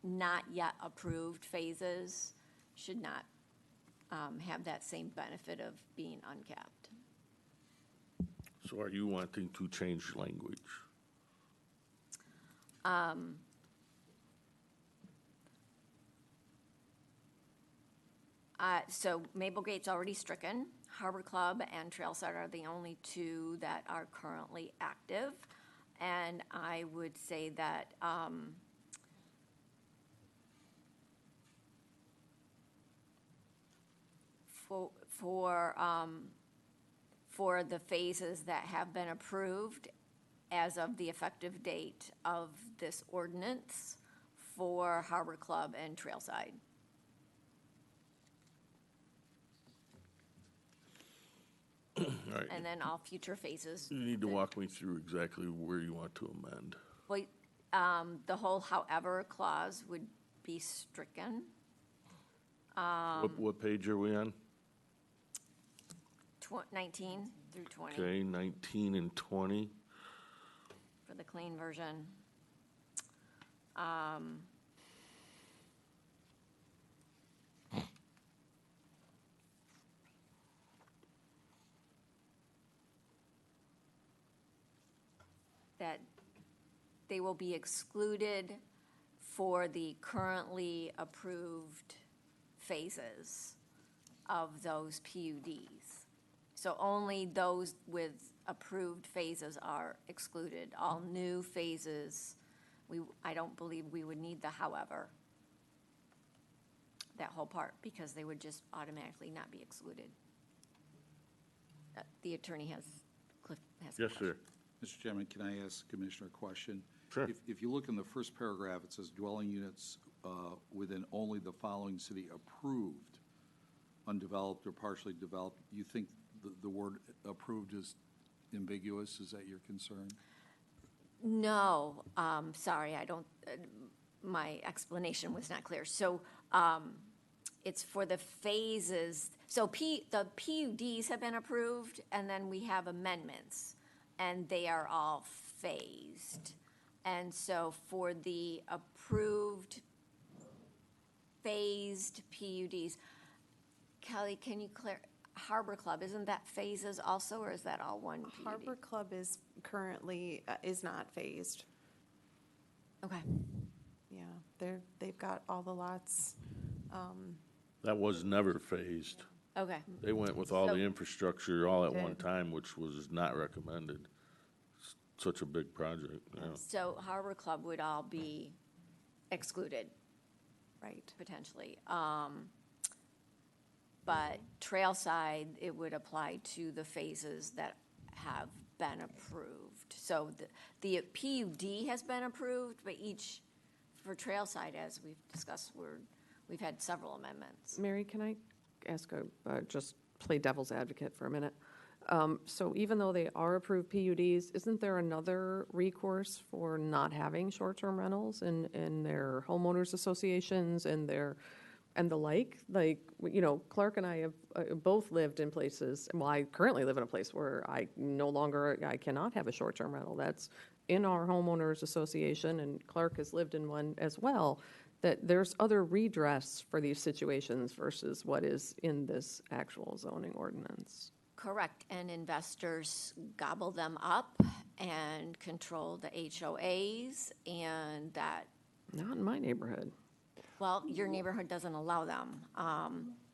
not yet approved phases should not have that same benefit of being uncapped. So are you wanting to change language? So Maple Gate's already stricken. Harbor Club and Trailside are the only two that are currently active. And I would say that for the phases that have been approved as of the effective date of this ordinance for Harbor Club and Trailside. All right. And then all future phases. You need to walk me through exactly where you want to amend. Well, the whole however clause would be stricken. What page are we on? 19 through 20 Okay, 19 and 20. for the clean version. That they will be excluded for the currently approved phases of those PUDs. So only those with approved phases are excluded. All new phases, I don't believe we would need the however, that whole part, because they would just automatically not be excluded. The attorney Cliff has a Yes, question. sir. Mr. Chairman, can I ask Commissioner a question? Sure. If you look in the first paragraph, it says dwelling units within only the following city approved, undeveloped or partially developed. You think the word approved is ambiguous? Is that your concern? No, sorry, I don't, my explanation was not clear. So it's for the phases, so the PUDs have been approved, and then we have amendments, and they are all phased. And so for the approved phased PUDs, Kelly, can you Harbor Club, isn't that phases also, or is that all one PUD? Harbor Club is currently, is not phased. Okay. Yeah, they've got all the lots. That was never phased. Okay. They went with all the So- infrastructure all at one Did. time, which was not recommended. Such a big project, yeah. So Harbor Club would all be excluded, Right. potentially. But Trailside, it would apply to the phases that have been approved. So the PUD has been approved, but each, for Trailside, as we've discussed, we've had several amendments. Mary, can I ask just play devil's advocate for a minute? So even though they are approved PUDs, isn't there another recourse for not having short-term rentals in their homeowners associations and the like? Like, you know, Clark and I have both lived in places, well, I currently live in a place where I cannot have a short-term rental. That's in our homeowners association, and Clark has lived in one as well, that there's other redress for these situations versus what is in this actual zoning ordinance. Correct, and investors gobble them up and control the HOAs, and that, Not in my neighborhood. well, your neighborhood doesn't allow them.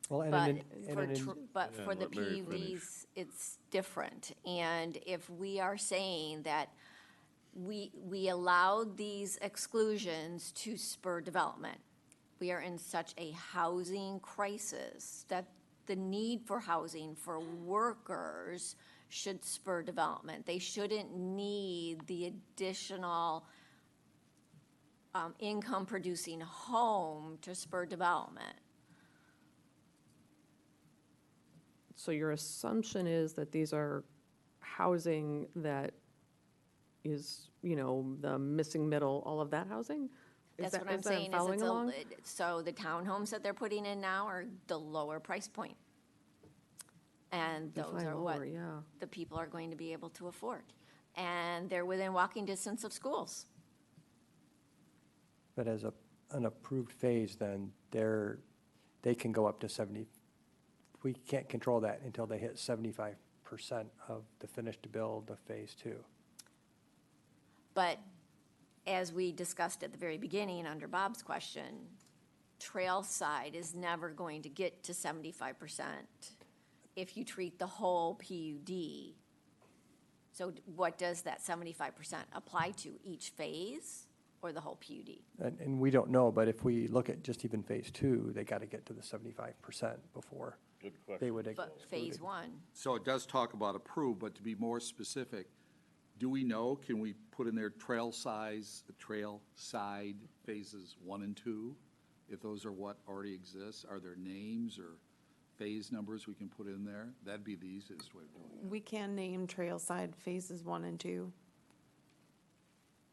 Well, and But an- and for, an- but Yeah, for the let Mary finish. PUDs, it's different. And if we are saying that we allowed these exclusions to spur development, we are in such a housing crisis that the need for housing for workers should spur development. They shouldn't need the additional income-producing home to spur development. So your assumption is that these are housing that is, you know, the missing middle, all of that housing? Is That's that- what I'm is that saying, is following it's along? so the townhomes that they're putting in now are the lower price point. And those Define are what lower, yeah. the people are going to be able to afford. And they're within walking distance of schools. But as an approved phase, then they can go up to 70. We can't control that until they hit 75% of the finished build of phase 2. But as we discussed at the very beginning under Bob's question, Trailside is never going to get to 75% if you treat the whole PUD. So what does that 75% apply to, each phase or the whole PUD? And we don't know, but if we look at just even phase 2, they got to get to the 75% before they would But exclude phase it. one, So it does talk about approved, but to be more specific, do we know, can we put in there trail side phases 1 and 2? If those are what already exists, are there names or phase numbers we can put in there? That'd be the easiest way of doing it. We can name Trailside phases 1 and 2.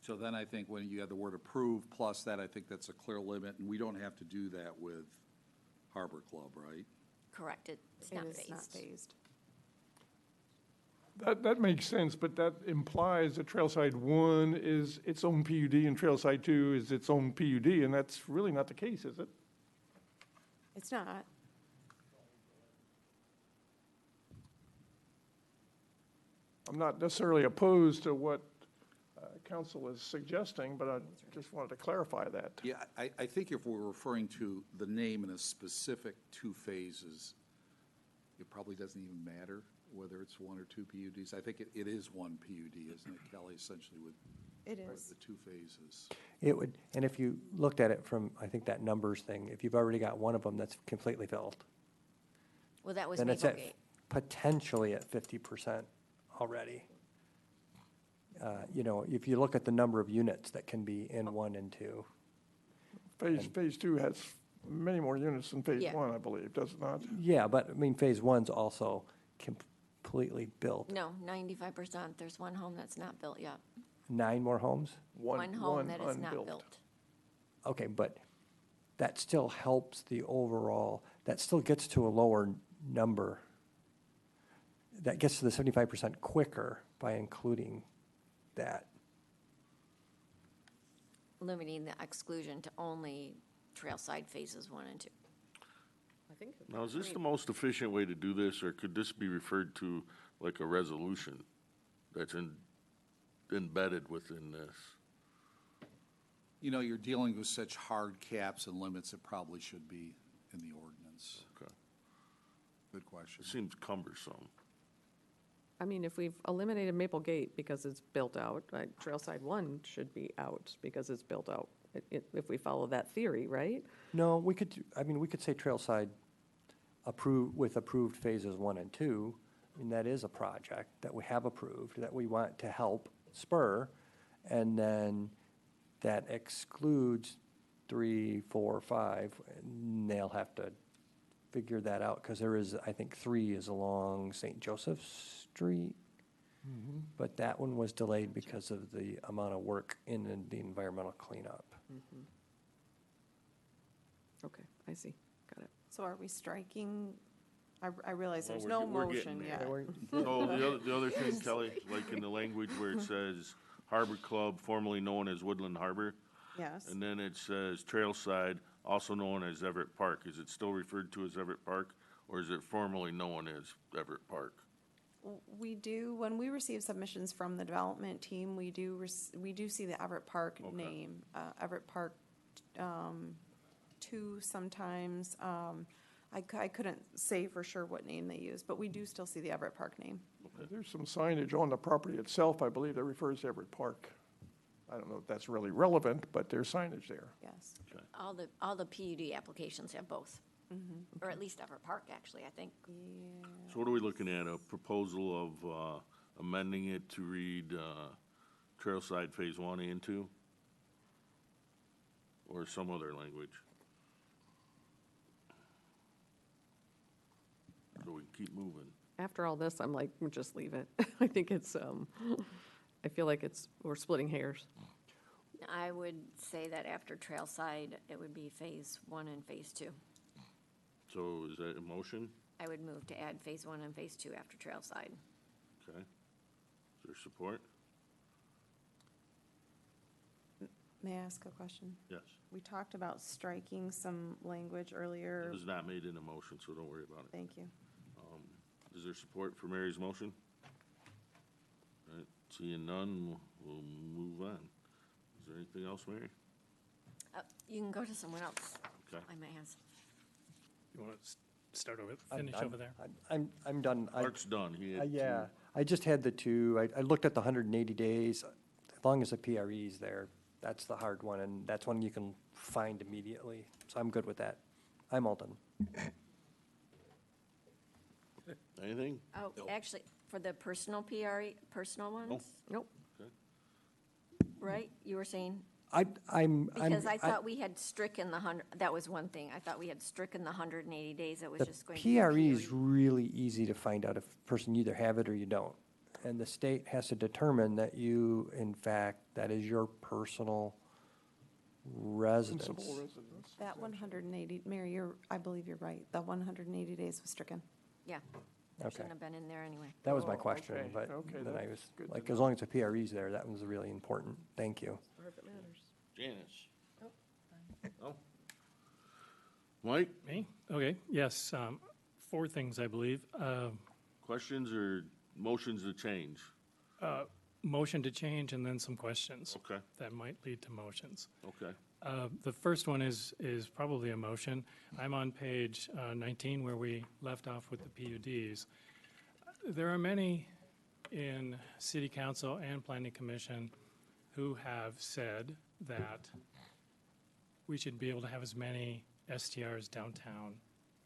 So then I think when you have the word approved plus that, I think that's a clear limit, and we don't have to do that with Harbor Club, right? correct, it's It not is not phased. phased. That makes sense, but that implies that Trailside 1 is its own PUD and Trailside 2 is its own PUD, and that's really not the case, is it? It's not. I'm not necessarily opposed to what council is suggesting, but I just wanted to clarify that. Yeah, I think if we're referring to the name in a specific 2 phases, it probably doesn't even matter whether it's 1 or 2 PUDs. I think it is 1 PUD, isn't it, Kelly, essentially with It is. the 2 phases? It would, and if you looked at it from, I think that numbers thing, if you've already got one of them that's completely filled, Well, that was then it's at Maplegate. potentially at 50% already. You know, if you look at the number of units that can be in 1 and 2. Phase 2 has many more units than phase Yeah. 1, I believe, does it not? Yeah, but I mean, phase 1's also completely built. No, 95%, there's one home that's not built yet. 9 more homes? One home that is not unbuilt. built. Okay, but that still helps the overall, that still gets to a lower number. That gets to the 75% quicker by including that. Limiting the exclusion to only Trailside phases 1 and 2. think. Now, is this the most efficient way to do this, or could this be referred to like a resolution that's embedded within this? You know, you're dealing with such hard caps and limits, it probably should be in the ordinance. Okay. Good question. It seems cumbersome. I mean, if we've eliminated Maple Gate because it's built out, Trailside 1 should be out because it's built out, if we follow that theory, right? No, we could, I mean, we could say Trailside with approved phases 1 and 2. I mean, that is a project that we have approved, that we want to help spur. And then that excludes 3, 4, 5, and they'll have to figure that out, because there is, I think 3 is along St. Joseph Street. But that one was delayed because of the amount of work in the environmental cleanup. Okay, I see, got it. So are we striking, I realize Well, there's we're no get- we're getting motion there. yet. So the other thing, Kelly, like in the language where it says Harbor Club, formerly known as Woodland Harbor, Yes. and then it says Trailside, also known as Everett Park. Is it still referred to as Everett Park, or is it formerly known as Everett Park? We do, when we receive submissions from the development team, we do see the Everett Park Okay. name. Everett Park 2 sometimes. I couldn't say for sure what name they use, but we do still see the Everett Park name. There's some signage on the property itself, I believe, that refers to Everett Park. I don't know if that's really relevant, but there's signage there. Yes. All the PUD applications have both. Or at least Everett Park, actually, I think. So what are we looking at? A proposal of amending it to read Trailside Phase 1 and 2? Or some other language? So we can keep moving. After all this, I'm like, just leave it. I think it's, I feel like we're splitting hairs. I would say that after Trailside, it would be Phase 1 and Phase 2. So is that a motion? I would move to add Phase 1 and Phase 2 after Trailside. Okay. Is there support? May I ask a question? Yes. We talked about striking some language earlier. It was not made in a motion, so don't worry about it. Thank you. Is there support for Mary's motion? All right, seeing none, we'll move on. Is there anything else, Mary? You can go to someone else. Okay. I may have. You want to start over, finish over there? I'm done. Mark's done. He had Yeah, two. I just had the 2. I looked at the 180 days. As long as the PRE's there, that's the hard one, and that's one you can find immediately. So I'm good with that. I'm all done. Anything? Oh, actually, for the personal personal ones, Nope. Okay. right? You were saying? I'm. Because I thought we had stricken the 100, that was one thing. I thought we had stricken the 180 days. It was The just going to be. PRE is really easy to find out if a person either have it or you don't. And the state has to determine that you, in fact, that is your personal residence. Principal residence. That 180, Mary, I believe you're right. The 180 days was stricken. Yeah. Okay. Shouldn't have been in there anyway. That was my Oh, question, okay, but okay, then I that's was, good to like, know. as long as the PRE's there, that was really important. Thank you. Or if it matters. Janice? No? Mike, Me? Okay, yes, 4 things, I believe. questions or motions to change? Motion to change and then some questions. Okay. That might lead to motions. Okay. The first one is probably a motion. I'm on page 19 where we left off with the PUDs. There are many in City Council and Planning Commission who have said that we should be able to have as many STRs downtown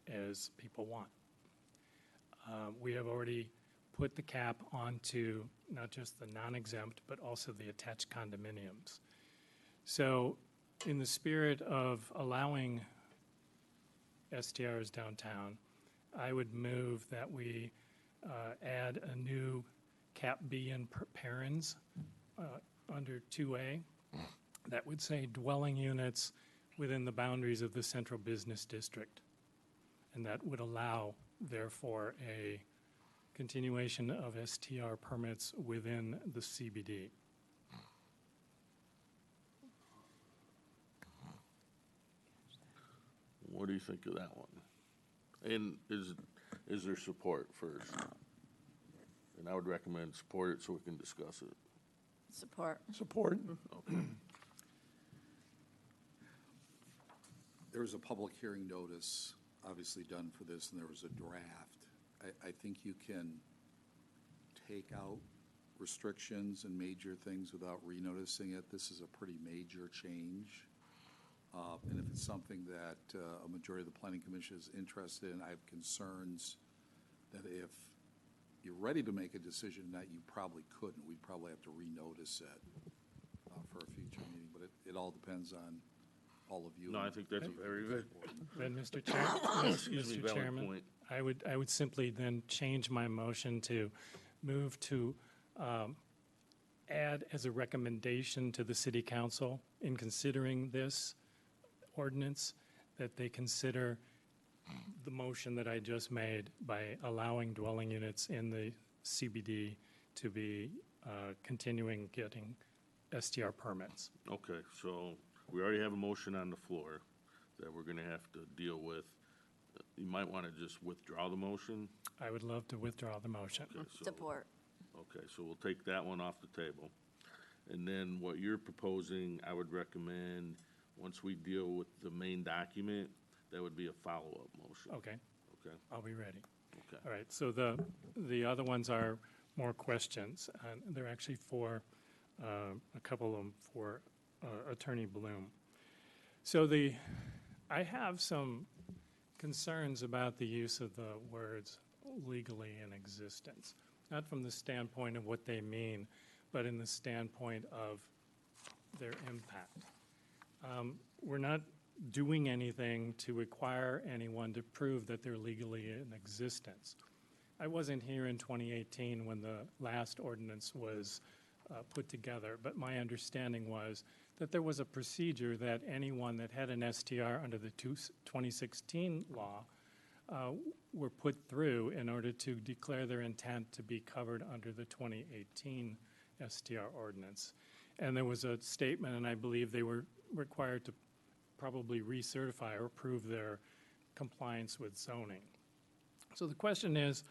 as people want. We have already put the cap onto not just the non-exempt, but also the attached condominiums. So in the spirit of allowing STRs downtown, I would move that we add a new cap B in parens under 2A that would say dwelling units within the boundaries of the central business district. And that would allow, therefore, a continuation of STR permits within the CBD. What do you think of that one? And is there support first? And I would recommend support it so we can discuss it. Support. Support? There was a public hearing notice, obviously done for this, and there was a draft. I think you can take out restrictions and major things without renoticing it. This is a pretty major change. And if it's something that a majority of the planning commission is interested in, I have concerns that if you're ready to make a decision tonight, you probably couldn't. We'd probably have to renotice it for a future meeting, but it all depends on all of you. No, I think that's very good. Then, Mr. Chair, Excuse me, Mr. valid Chairman, point. I would simply then change my motion to move to add as a recommendation to the city council in considering this ordinance, that they consider the motion that I just made by allowing dwelling units in the CBD to be continuing getting STR permits. Okay, so we already have a motion on the floor that we're gonna have to deal with. You might wanna just withdraw the motion. I would love to withdraw the motion. Okay, so- Support. Okay, so we'll take that one off the table. And then what you're proposing, I would recommend, once we deal with the main document, that would be a follow-up motion. Okay, Okay, I'll be ready. okay. All right, so the other ones are more questions, and they're actually for, a couple of them for Attorney Bloom. So I have some concerns about the use of the words legally in existence, not from the standpoint of what they mean, but in the standpoint of their impact. We're not doing anything to require anyone to prove that they're legally in existence. I wasn't here in 2018 when the last ordinance was put together, but my understanding was that there was a procedure that anyone that had an STR under the 2016 law were put through in order to declare their intent to be covered under the 2018 STR ordinance. And there was a statement, and I believe they were required to probably recertify or prove their compliance with zoning. So the question is,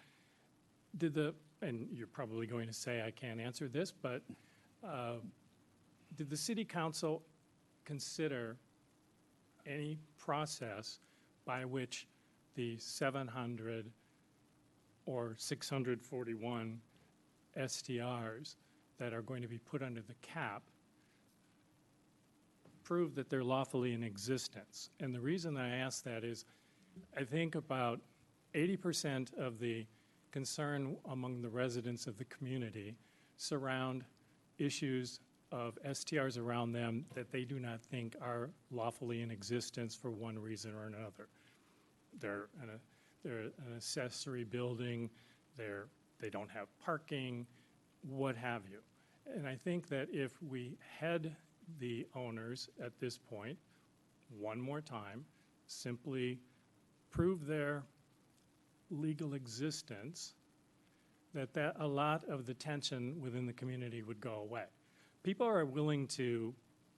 and you're probably going to say I can't answer this, but did the city council consider any process by which the 700 or 641 STRs that are going to be put under the cap prove that they're lawfully in existence? And the reason I ask that is I think about 80% of the concern among the residents of the community surround issues of STRs around them that they do not think are lawfully in existence for one reason or another. They're an accessory building, they don't have parking, what have you. And I think that if we had the owners at this point, one more time, simply prove their legal existence, that a lot of the tension within the community would go away. People are willing to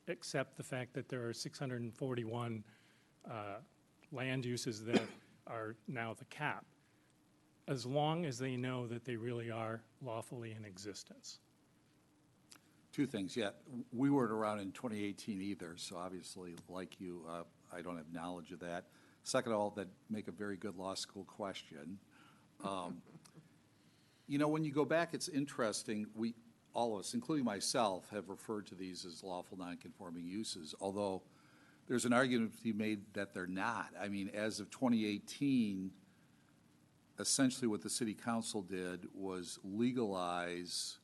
accept the fact that there are 641 land uses that are now the cap, as long as they know that they really are lawfully in existence. Two things, yeah. We weren't around in 2018 either, so obviously, like you, I don't have knowledge of that. Second of all, that make a very good law school question. You know, when you go back, it's interesting, all of us, including myself, have referred to these as lawful nonconforming uses, although there's an argument to be made that they're not. I mean, as of 2018, essentially what the city council did was legalize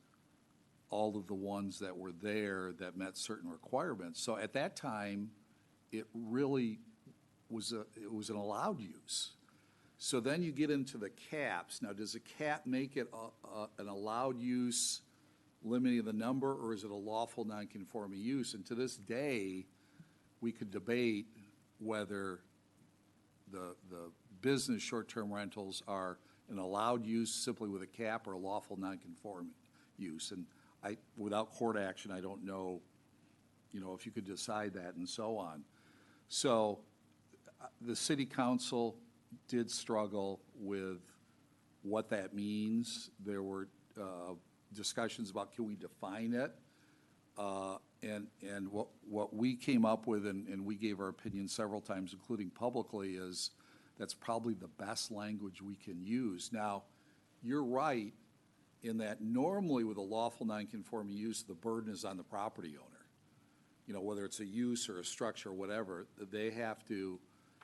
all of the ones that were there that met certain requirements. So at that time, it really was an allowed use. So then you get into the caps. Now, does a cap make it an allowed use, limiting the number, or is it a lawful nonconforming use? And to this day, we could debate whether the business short-term rentals are an allowed use simply with a cap or a lawful nonconforming use. And without court action, I don't know, if you could decide that and so on. So the city council did struggle with what that means. There were discussions about, can we define it? And what we came up with, and we gave our opinion several times, including publicly, is that's probably the best language we can use. Now, you're right in that normally with a lawful nonconforming use, the burden is on the property owner. You know, whether it's a use or a structure or whatever, they have to,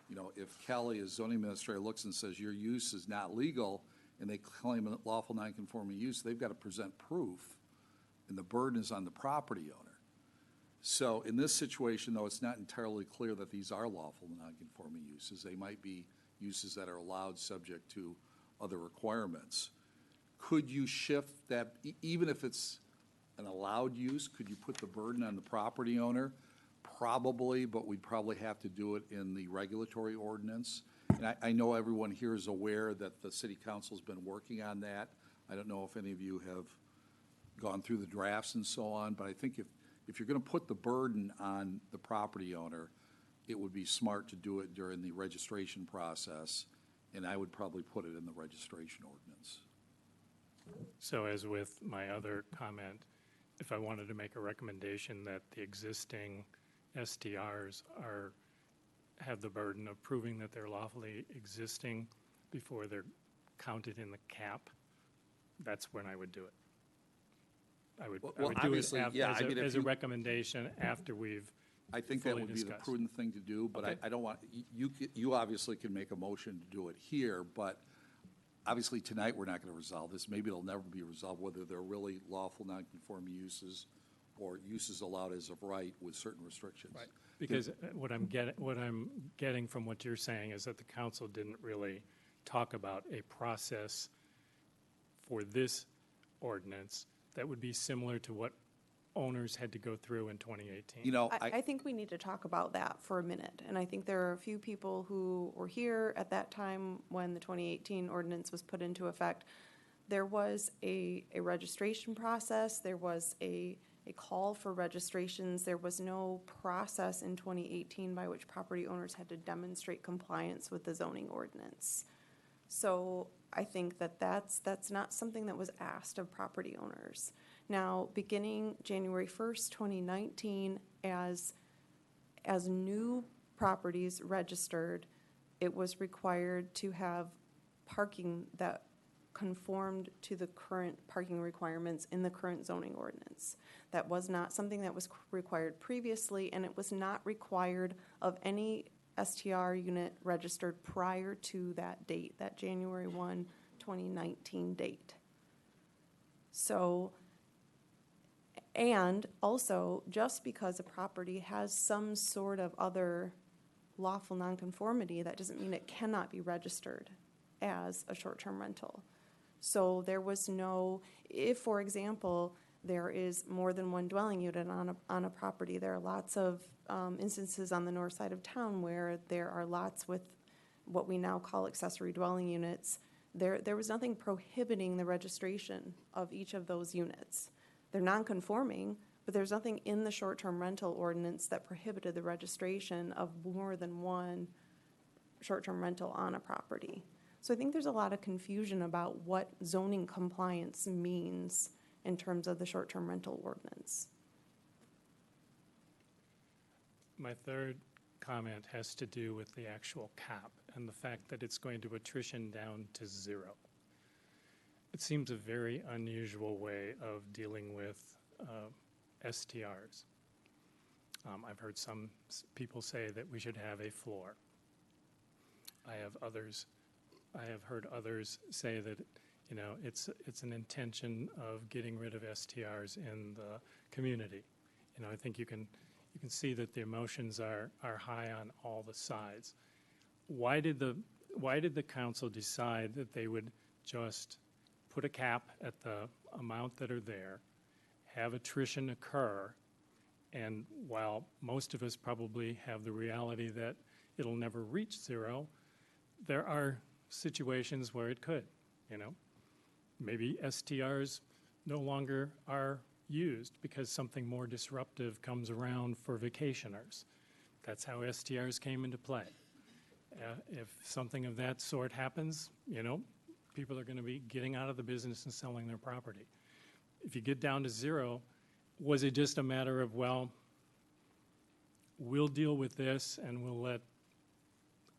you know, if Kelly, as zoning administrator, looks and says your use is not legal, and they claim a lawful nonconforming use, they've got to present proof, and the burden is on the property owner. So in this situation, though, it's not entirely clear that these are lawful nonconforming uses. They might be uses that are allowed subject to other requirements. Could you shift that, even if it's an allowed use, could you put the burden on the property owner? Probably, but we'd probably have to do it in the regulatory ordinance. And I know everyone here is aware that the city council's been working on that. I don't know if any of you have gone through the drafts and so on, but I think if you're going to put the burden on the property owner, it would be smart to do it during the registration process, and I would probably put it in the registration ordinance. So as with my other comment, if I wanted to make a recommendation that the existing STRs have the burden of proving that they're lawfully existing before they're counted in the cap, that's when I would do it. I would do it as a recommendation after we've I think that would be the prudent thing to do, but I don't want, you obviously can make a motion to do it here, but obviously tonight we're not going to resolve this. Maybe it'll never be resolved whether they're really lawful nonconforming uses or uses allowed as of right with certain restrictions. Right. Because what I'm getting from what you're saying is that the council didn't really talk about a process for this ordinance that would be similar to what owners had to go through in 2018. You know, I think we need to talk about that for a minute. And I think there are a few people who were here at that time when the 2018 ordinance was put into effect. There was a registration process. There was a call for registrations. There was no process in 2018 by which property owners had to demonstrate compliance with the zoning ordinance. So I think that's not something that was asked of property owners. Now, beginning January 1st, 2019, as new properties registered, it was required to have parking that conformed to the current parking requirements in the current zoning ordinance. That was not something that was required previously, and it was not required of any STR unit registered prior to that date, that January 1, 2019 date. So, and also, just because a property has some sort of other lawful nonconformity, that doesn't mean it cannot be registered as a short-term rental. So there was no, if, for example, there is more than one dwelling unit on a property, there are lots of instances on the north side of town where there are lots with what we now call accessory dwelling units. There was nothing prohibiting the registration of each of those units. They're non-conforming, but there's nothing in the short-term rental ordinance that prohibited the registration of more than one short-term rental on a property. So I think there's a lot of confusion about what zoning compliance means in terms of the short-term rental ordinance. My third comment has to do with the actual cap and the fact that it's going to attrition down to 0. It seems a very unusual way of dealing with STRs. I've heard some people say that we should have a floor. I have heard others say that, you know, it's an intention of getting rid of STRs in the community. You know, I think you can see that the emotions are high on all the sides. Why did the council decide that they would just put a cap at the amount that are there, have attrition occur, and while most of us probably have the reality that it'll never reach 0, there are situations where it could, you know. Maybe STRs no longer are used because something more disruptive comes around for vacationers. That's how STRs came into play. If something of that sort happens, people are going to be getting out of the business and selling their property. If you get down to zero, was it just a matter of, well, we'll deal with this and we'll let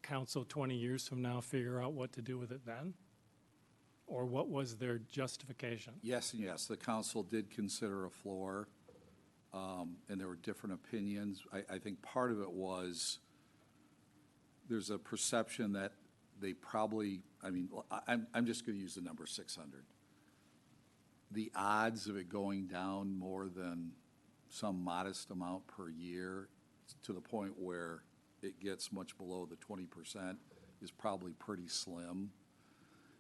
council 20 years from now figure out what to do with it then? Or what was their justification? Yes and yes. The council did consider a floor, and there were different opinions. I think part of it was there's a perception that they probably, I'm just going to use the number 600. The odds of it going down more than some modest amount per year to the point where it gets much below the 20% is probably pretty slim.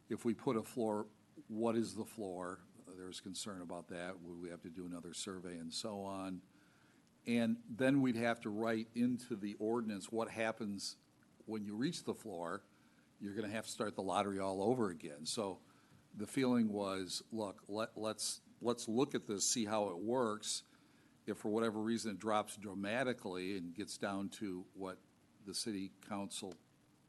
If we put a floor, what is the floor? There's concern about that. Would we have to do another survey and so on? And then we'd have to write into the ordinance what happens when you reach the floor. You're going to have to start the lottery all over again. So the feeling was, look, let's look at this, see how it works. If for whatever reason it drops dramatically and gets down to what the city council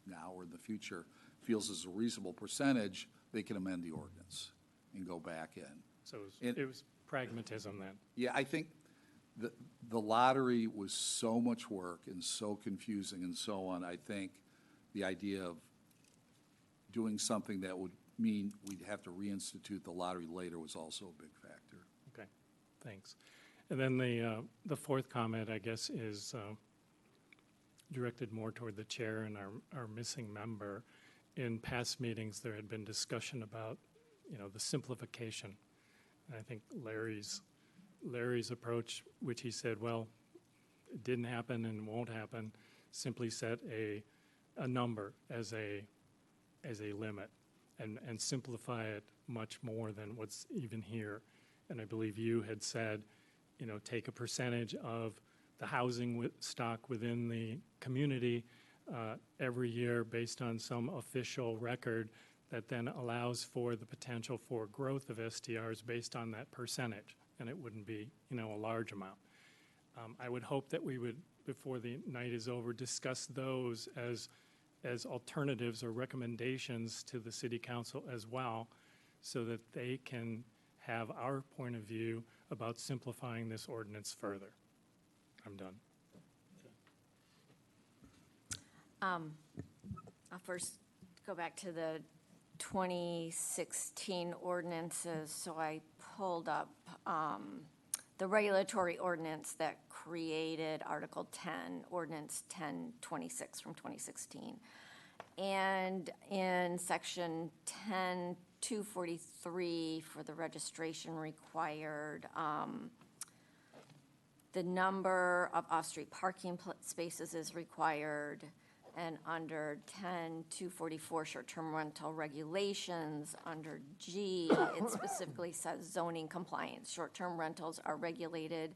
now or in the future feels is a reasonable percentage, they can amend the ordinance and go back in. So it was pragmatism then? Yeah, I think the lottery was so much work and so confusing and so on. I think the idea of doing something that would mean we'd have to reinstitute the lottery later was also a big factor. Okay, thanks. And then the fourth comment, I guess, is directed more toward the chair and our missing member. In past meetings, there had been discussion about, the simplification. And I think Larry's approach, which he said, well, it didn't happen and won't happen, simply set a number as a limit and simplify it much more than what's even here. And I believe you had said, take a percentage of the housing stock within the community every year based on some official record that then allows for the potential for growth of STRs based on that percentage. And it wouldn't be, a large amount. I would hope that we would, before the night is over, discuss those as alternatives or recommendations to the city council as well, so that they can have our point of view about simplifying this ordinance further. I'm done. I'll first go back to the 2016 ordinances. So I pulled up the regulatory ordinance that created Article 10, Ordinance 1026 from 2016. And in Section 10243 for the registration required, the number of off-street parking spaces is required. And under 10244 short-term rental regulations, under G, it specifically says zoning compliance. Short-term rentals are regulated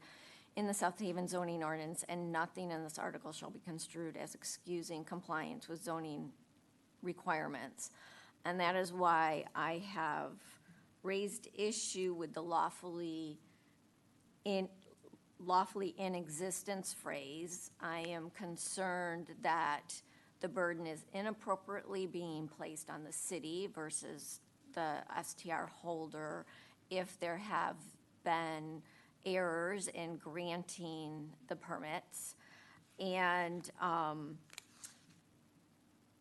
in the South Haven zoning ordinance, and nothing in this article shall be construed as excusing compliance with zoning requirements. And that is why I have raised issue with the lawfully in existence phrase. I am concerned that the burden is inappropriately being placed on the city versus the STR holder if there have been errors in granting the permits. And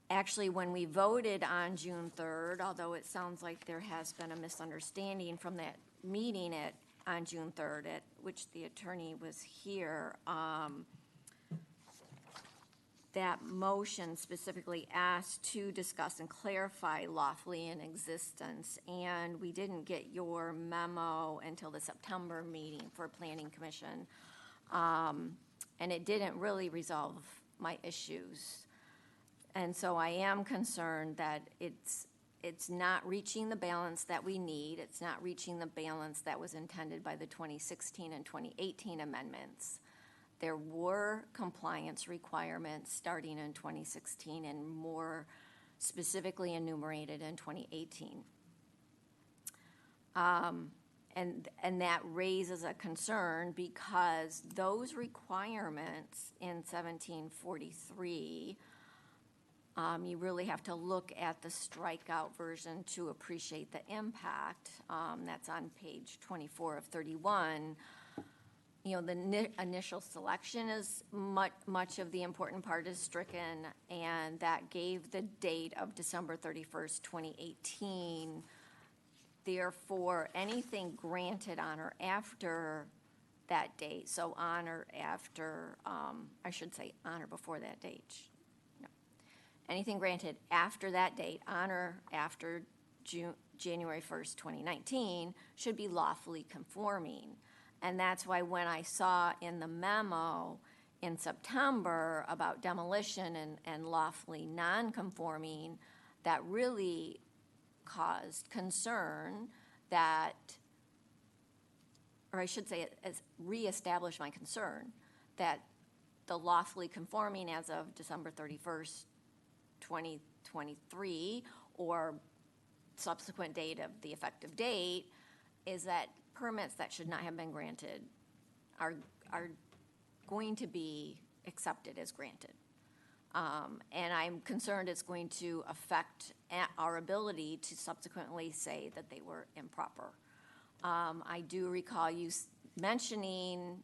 actually, when we voted on June 3rd, although it sounds like there has been a misunderstanding from that meeting on June 3rd, at which the attorney was here, that motion specifically asked to discuss and clarify lawfully in existence, and we didn't get your memo until the September meeting for Planning Commission, and it didn't really resolve my issues. And so I am concerned that it's not reaching the balance that we need. It's not reaching the balance that was intended by the 2016 and 2018 amendments. There were compliance requirements starting in 2016 and more specifically enumerated in 2018. And that raises a concern because those requirements in 1743 You really have to look at the strikeout version to appreciate the impact. That's on page 24 of 31. You know, the initial selection is much of the important part is stricken, and that gave the date of December 31st, 2018. Therefore, anything granted on or after that date, so on or after, I should say on or before that date. No. Anything granted after that date, on or after January 1st, 2019, should be lawfully conforming. And that's why when I saw in the memo in September about demolition and lawfully non-conforming, that really caused concern that, or I should say, as reestablished my concern that the lawfully conforming as of December 31st, 2023, or subsequent date of the effective date, is that permits that should not have been granted are going to be accepted as granted. And I'm concerned it's going to affect our ability to subsequently say that they were improper. I do recall you mentioning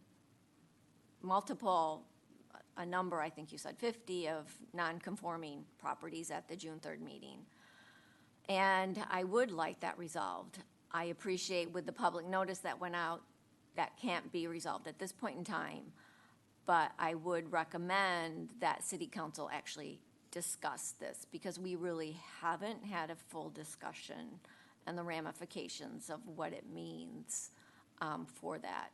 a number, I think you said 50, of non-conforming properties at the June 3rd meeting. And I would like that resolved. I appreciate with the public notice that went out, that can't be resolved at this point in time. But I would recommend that City Council actually discuss this, because we really haven't had a full discussion and the ramifications of what it means for that.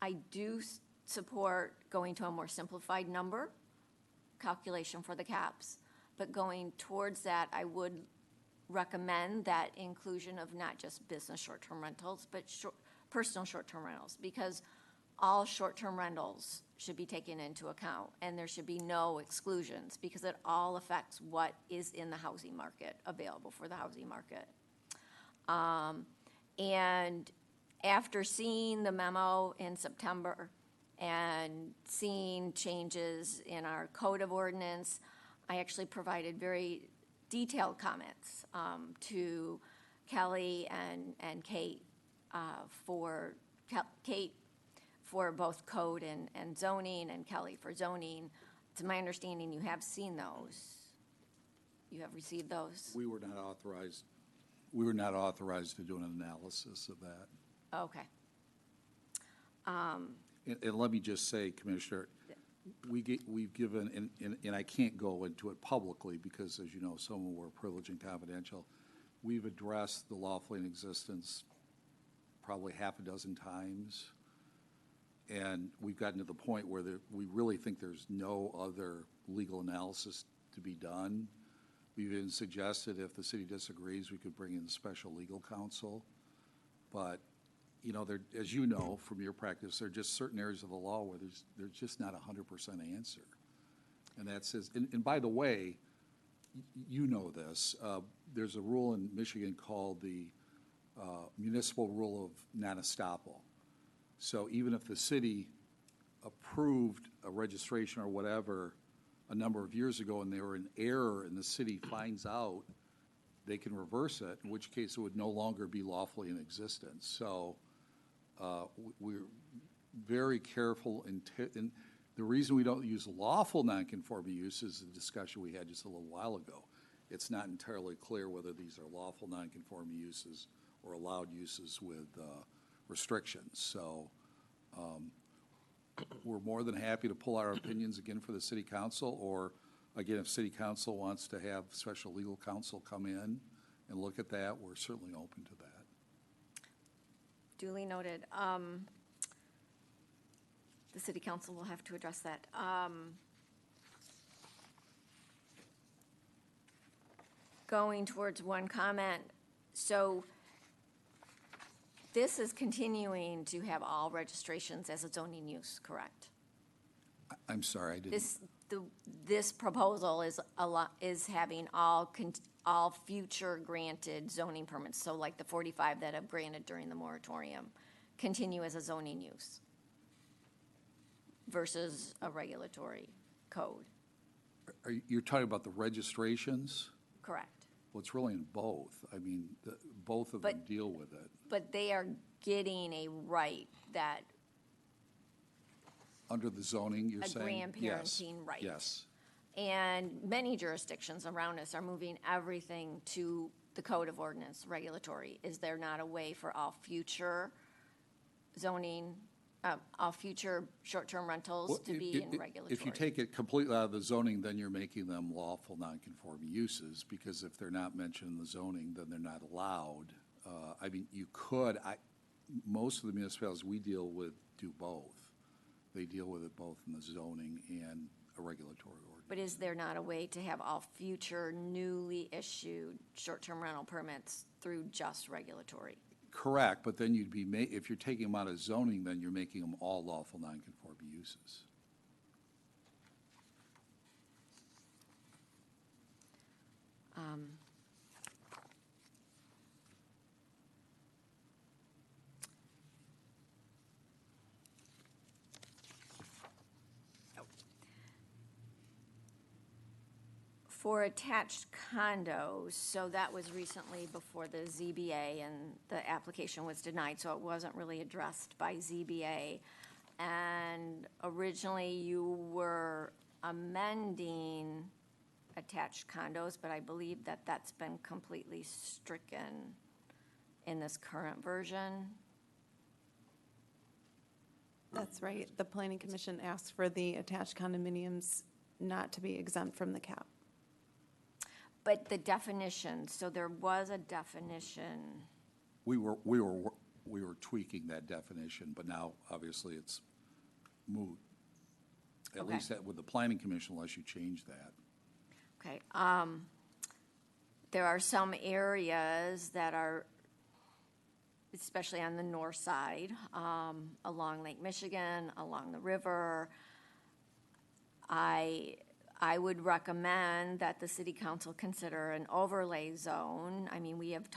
I do support going to a more simplified number calculation for the caps, but going towards that, I would recommend that inclusion of not just business short-term rentals, but personal short-term rentals, because all short-term rentals should be taken into account, and there should be no exclusions, because it all affects what is in the housing market, available for the housing market. And after seeing the memo in September and seeing changes in our code of ordinance, I actually provided very detailed comments to Kelly and Kate Kate for both code and zoning, and Kelly for zoning. To my understanding, you have seen those. You have received those? We were not authorized to do an analysis of that. Okay. And let me just say, Commissioner, we've given, and I can't go into it publicly because, as you know, some of them were privileged and confidential. We've addressed the lawfully in existence probably half a dozen times, and we've gotten to the point where we really think there's no other legal analysis to be done. We've even suggested if the city disagrees, we could bring in special legal counsel. But, you know, as you know from your practice, there are just certain areas of the law where there's just not 100% answer. And that says, and by the way, you know this, there's a rule in Michigan called the municipal rule of non-estoppel. So even if the city approved a registration or whatever a number of years ago and they were in error and the city finds out, they can reverse it, in which case it would no longer be lawfully in existence. So we're very careful, and the reason we don't use lawful nonconforming use is the discussion we had just a little while ago. It's not entirely clear whether these are lawful nonconforming uses or allowed uses with restrictions. So we're more than happy to pull our opinions again for the city council, or again, if city council wants to have special legal counsel come in and look at that, we're certainly open to that. Duly noted. The city council will have to address that. Going towards one comment, so this is continuing to have all registrations as a zoning use, correct? I'm sorry, I didn't. This proposal is having all future granted zoning permits, so like the 45 that have granted during the moratorium, continue as a zoning use versus a regulatory code. You're talking about the registrations? Correct. Well, it's really in both. I mean, both of them But- deal with it. But they are getting a right that, Under the zoning, you're a saying? Yes. grandparenting right. Yes. And many jurisdictions around us are moving everything to the code of ordinance regulatory. Is there not a way for all future zoning, all future short-term rentals Well, to be in regulatory? If you take it completely out of the zoning, then you're making them lawful non-conforming uses, because if they're not mentioned in the zoning, then they're not allowed. I mean, you could, most of the municipalities we deal with do both. They deal with it both in the zoning and a regulatory ordinance. But is there not a way to have all future newly issued short-term rental permits through just regulatory? Correct, but then you'd be, if you're taking them out of zoning, then you're making them all lawful non-conforming uses. For attached condos, so that was recently before the ZBA, and the application was denied, so it wasn't really addressed by ZBA. And originally, you were amending attached condos, but I believe that that's been completely stricken in this current version. That's right. The planning commission asked for the attached condominiums not to be exempt from the cap. But the definition, so there was a definition. We were tweaking that definition, but now, obviously, it's moot. At Okay. least that with the planning commission, unless you change that. Okay, there are some areas that are, especially on the north side, along Lake Michigan, along the river. I would recommend that the city council consider an overlay zone. I mean, we have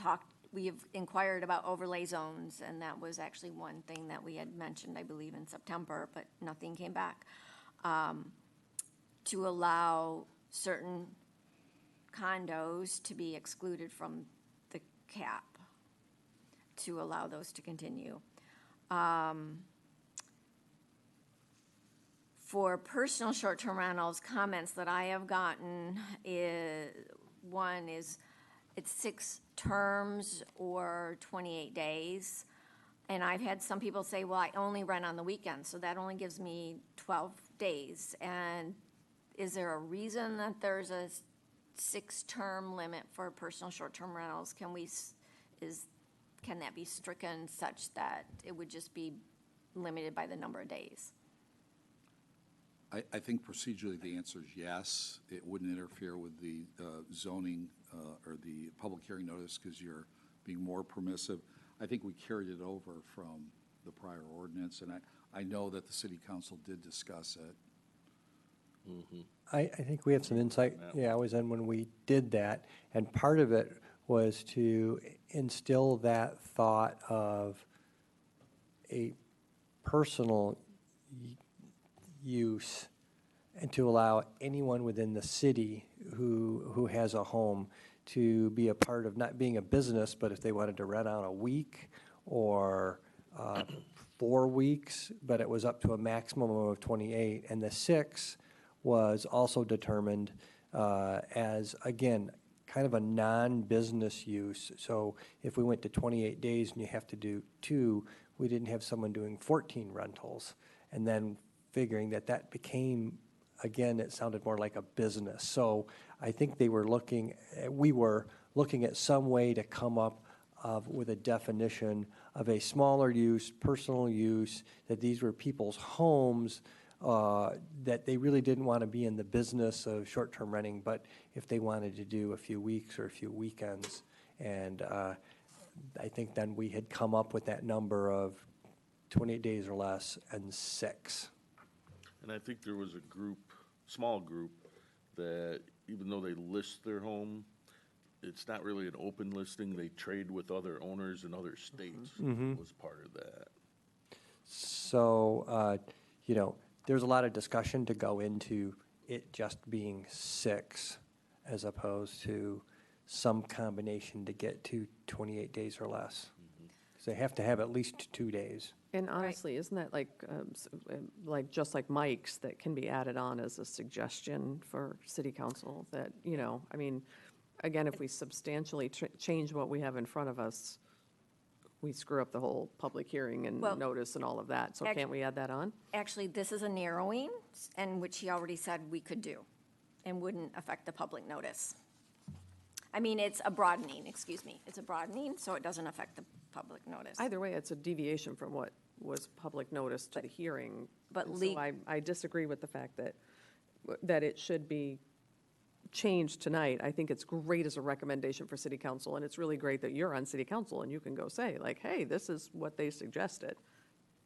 inquired about overlay zones, and that was actually one thing that we had mentioned, I believe, in September, but nothing came back. To allow certain condos to be excluded from the cap, to allow those to continue. For personal short-term rentals, comments that I have gotten one is it's 6 terms or 28 days. And I've had some people say, well, I only rent on the weekends, so that only gives me 12 days. And is there a reason that there's a 6-term limit for personal short-term rentals? Can that be stricken such that it would just be limited by the number of days? I think procedurally the answer is yes. It wouldn't interfere with the zoning or the public hearing notice because you're being more permissive. I think we carried it over from the prior ordinance, and I know that the city council did discuss it. Mm-hmm. I think we have some insight. Yeah, I was in when we did that, and part of it was to instill that thought of a personal use and to allow anyone within the city who has a home to be a part of not being a business, but if they wanted to rent out a week or 4 weeks, but it was up to a maximum of 28. And the 6 was also determined as, again, kind of a non-business use. So if we went to 28 days and you have to do 2, we didn't have someone doing 14 rentals. And then figuring that became, again, it sounded more like a business. So I think we were looking at some way to come up with a definition of a smaller use, personal use, that these were people's homes, that they really didn't want to be in the business of short-term renting, but if they wanted to do a few weeks or a few weekends. And I think then we had come up with that number of 28 days or less and 6. And I think there was a small group, that even though they list their home, it's not really an open listing. They trade with other owners in other states. Was part of that. So, there's a lot of discussion to go into it just being 6 as opposed to some combination to get to 28 days or less. So they have to have at least 2 days. And honestly, isn't that like, just like Mike's that can be added on as a suggestion for city council that, I mean, again, if we substantially change what we have in front of us, we screw up the whole public hearing and Well, notice and all of that. So can't we add that on? Actually, this is a narrowing, and which he already said we could do, and wouldn't affect the public notice. I mean, it's a broadening, excuse me. It's a broadening, so it doesn't affect the public notice. Either way, it's a deviation from what was public notice to the hearing. but And le- so I disagree with the fact that it should be changed tonight. I think it's great as a recommendation for city council, and it's really great that you're on city council and you can go say, like, hey, this is what they suggested.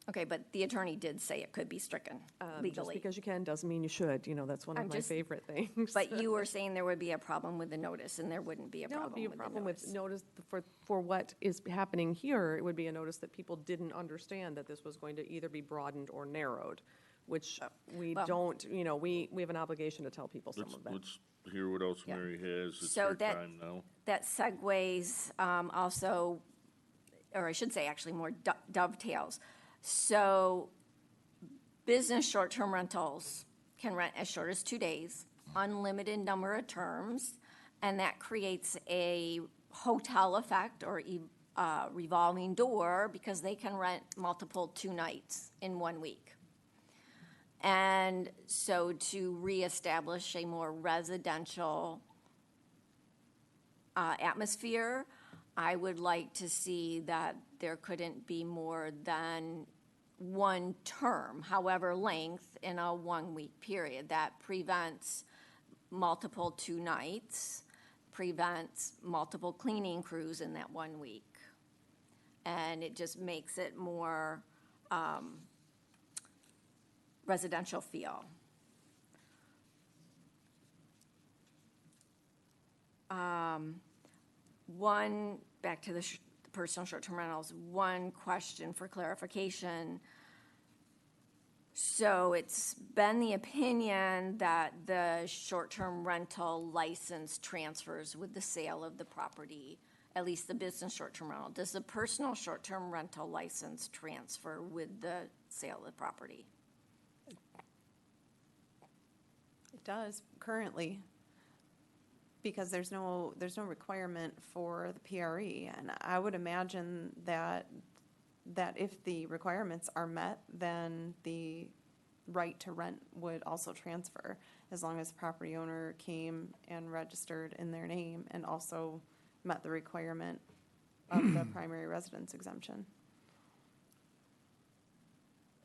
Okay, but the attorney did say it could be stricken Just legally. because you can doesn't mean you should. That's one of I'm my just- favorite things. But you were saying there would be a problem with the notice, and there wouldn't be a No, it'd problem be a with the problem notice. with notice for what is happening here. It would be a notice that people didn't understand that this was going to either be broadened or narrowed, which we well- don't, we have an obligation to tell people some Let's, of that. let's hear what else Yeah. Mary has. It's So her that- time now. That segues also, or I should say actually more dovetails. So business short-term rentals can rent as short as 2 days, unlimited number of terms, and that creates a hotel effect or revolving door because they can rent multiple 2 nights in 1 week. And so to reestablish a more residential atmosphere, I would like to see that there couldn't be more than 1 term, however length, in a 1-week period. That prevents multiple 2 nights, prevents multiple cleaning crews in that 1 week. And it just makes it more residential feel. Back to the personal short-term rentals, one question for clarification. So it's been the opinion that the short-term rental license transfers with the sale of the property, at least the business short-term rental. Does the personal short-term rental license transfer with the sale of the property? It does currently, because there's no requirement for the PRE. And I would imagine that if the requirements are met, then the right to rent would also transfer, as long as the property owner came and registered in their name and also met the requirement of the primary residence exemption.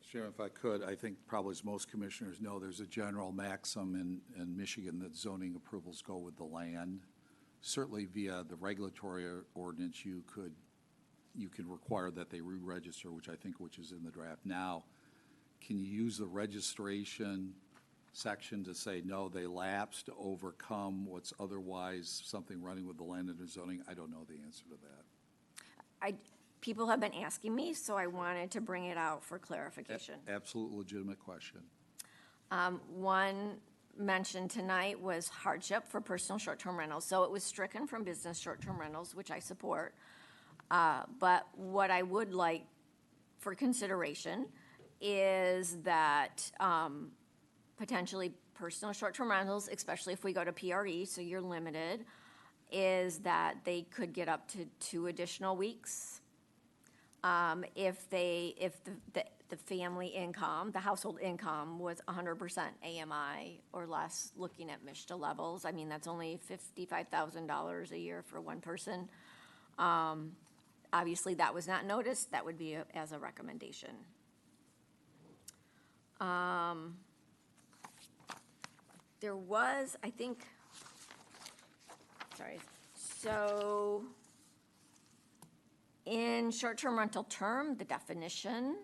Sharon, if I could, I think probably as most commissioners know, there's a general maxim in Michigan that zoning approvals go with the land. Certainly via the regulatory ordinance, you can require that they re-register, which is in the draft now. Can you use the registration section to say, no, they lapsed to overcome what's otherwise something running with the land and zoning? I don't know the answer to that. People have been asking me, so I wanted to bring it out for clarification. Absolute legitimate question. One mentioned tonight was hardship for personal short-term rentals. So it was stricken from business short-term rentals, which I support. But what I would like for consideration is that potentially personal short-term rentals, especially if we go to PRE, so you're limited, is that they could get up to 2 additional weeks. If the family income, the household income was 100% AMI or less, looking at MSHDA levels. I mean, that's only $55,000 a year for one person. Obviously, that was not noticed. That would be as a recommendation. There was, I think, sorry, so in short-term rental term, the definition,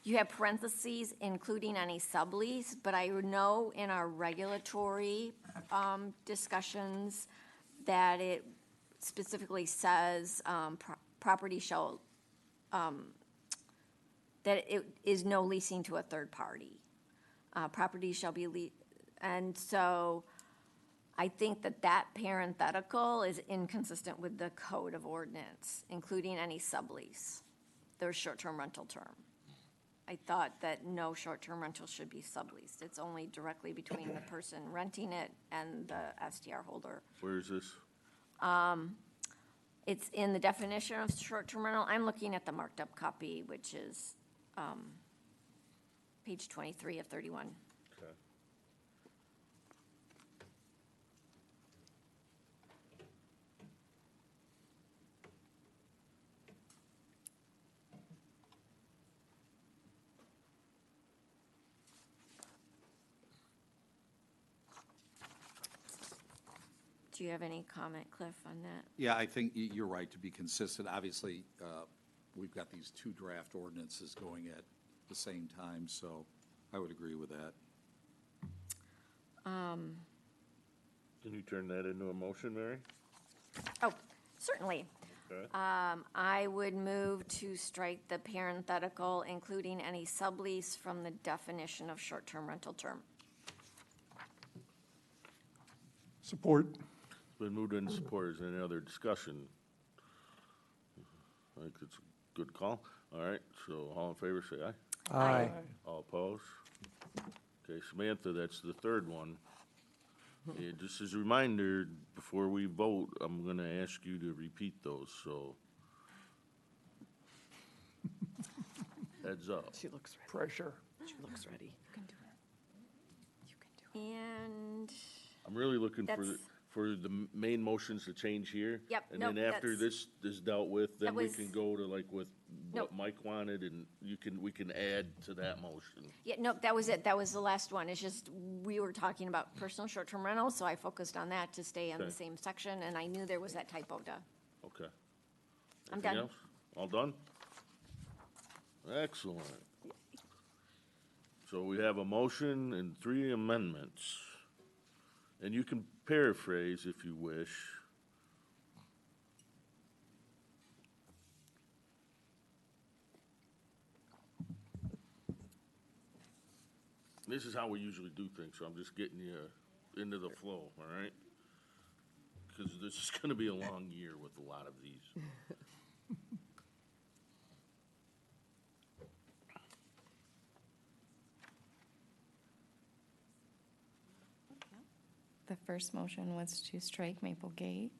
you have parentheses, including any sublease, but I know in our regulatory discussions that it specifically says property shall that it is no leasing to a third party. Property shall be and so I think that that parenthetical is inconsistent with the code of ordinance, including any sublease, their short-term rental term. I thought that no short-term rental should be subleased. It's only directly between the person renting it and the STR holder. Where is this? It's in the definition of short-term rental. I'm looking at the marked up copy, which is page 23 of 31. Okay. Do you have any comment, Cliff, on that? Yeah, I think you're right, to be consistent. Obviously, we've got these two draft ordinances going at the same time, so I would agree with that. Can you turn that into a motion, Mary? Oh, certainly. Okay. I would move to strike the parenthetical, including any sublease from the definition of short-term rental term. Support. Been moved and supported. Is there any other discussion? I think it's a good call. All right, so all in favor, say aye. Aye. All opposed? Okay, Samantha, that's the third one. Yeah, just as a reminder, before we vote, I'm gonna ask you to repeat those, so. Heads up. She looks ready. Pressure. She looks ready. And, I'm really looking That's- for the main motions to change here. Yep, And nope, then after that's- this is dealt with, then That we was- can go to like with Nope. what Mike wanted, and we can add to that motion. yeah, nope, that was it. That was the last one. It's just, we were talking about personal short-term rentals, so I focused on that to stay in the Okay. same section, and I knew there was that typo to. Okay. I'm Anything done. else? All done? Excellent. So we have a motion and 3 amendments. And you can paraphrase if you wish. This is how we usually do things, so I'm just getting you into the flow, all right? Because this is gonna be a long year with a lot of these. The first motion was to strike Maple Gate.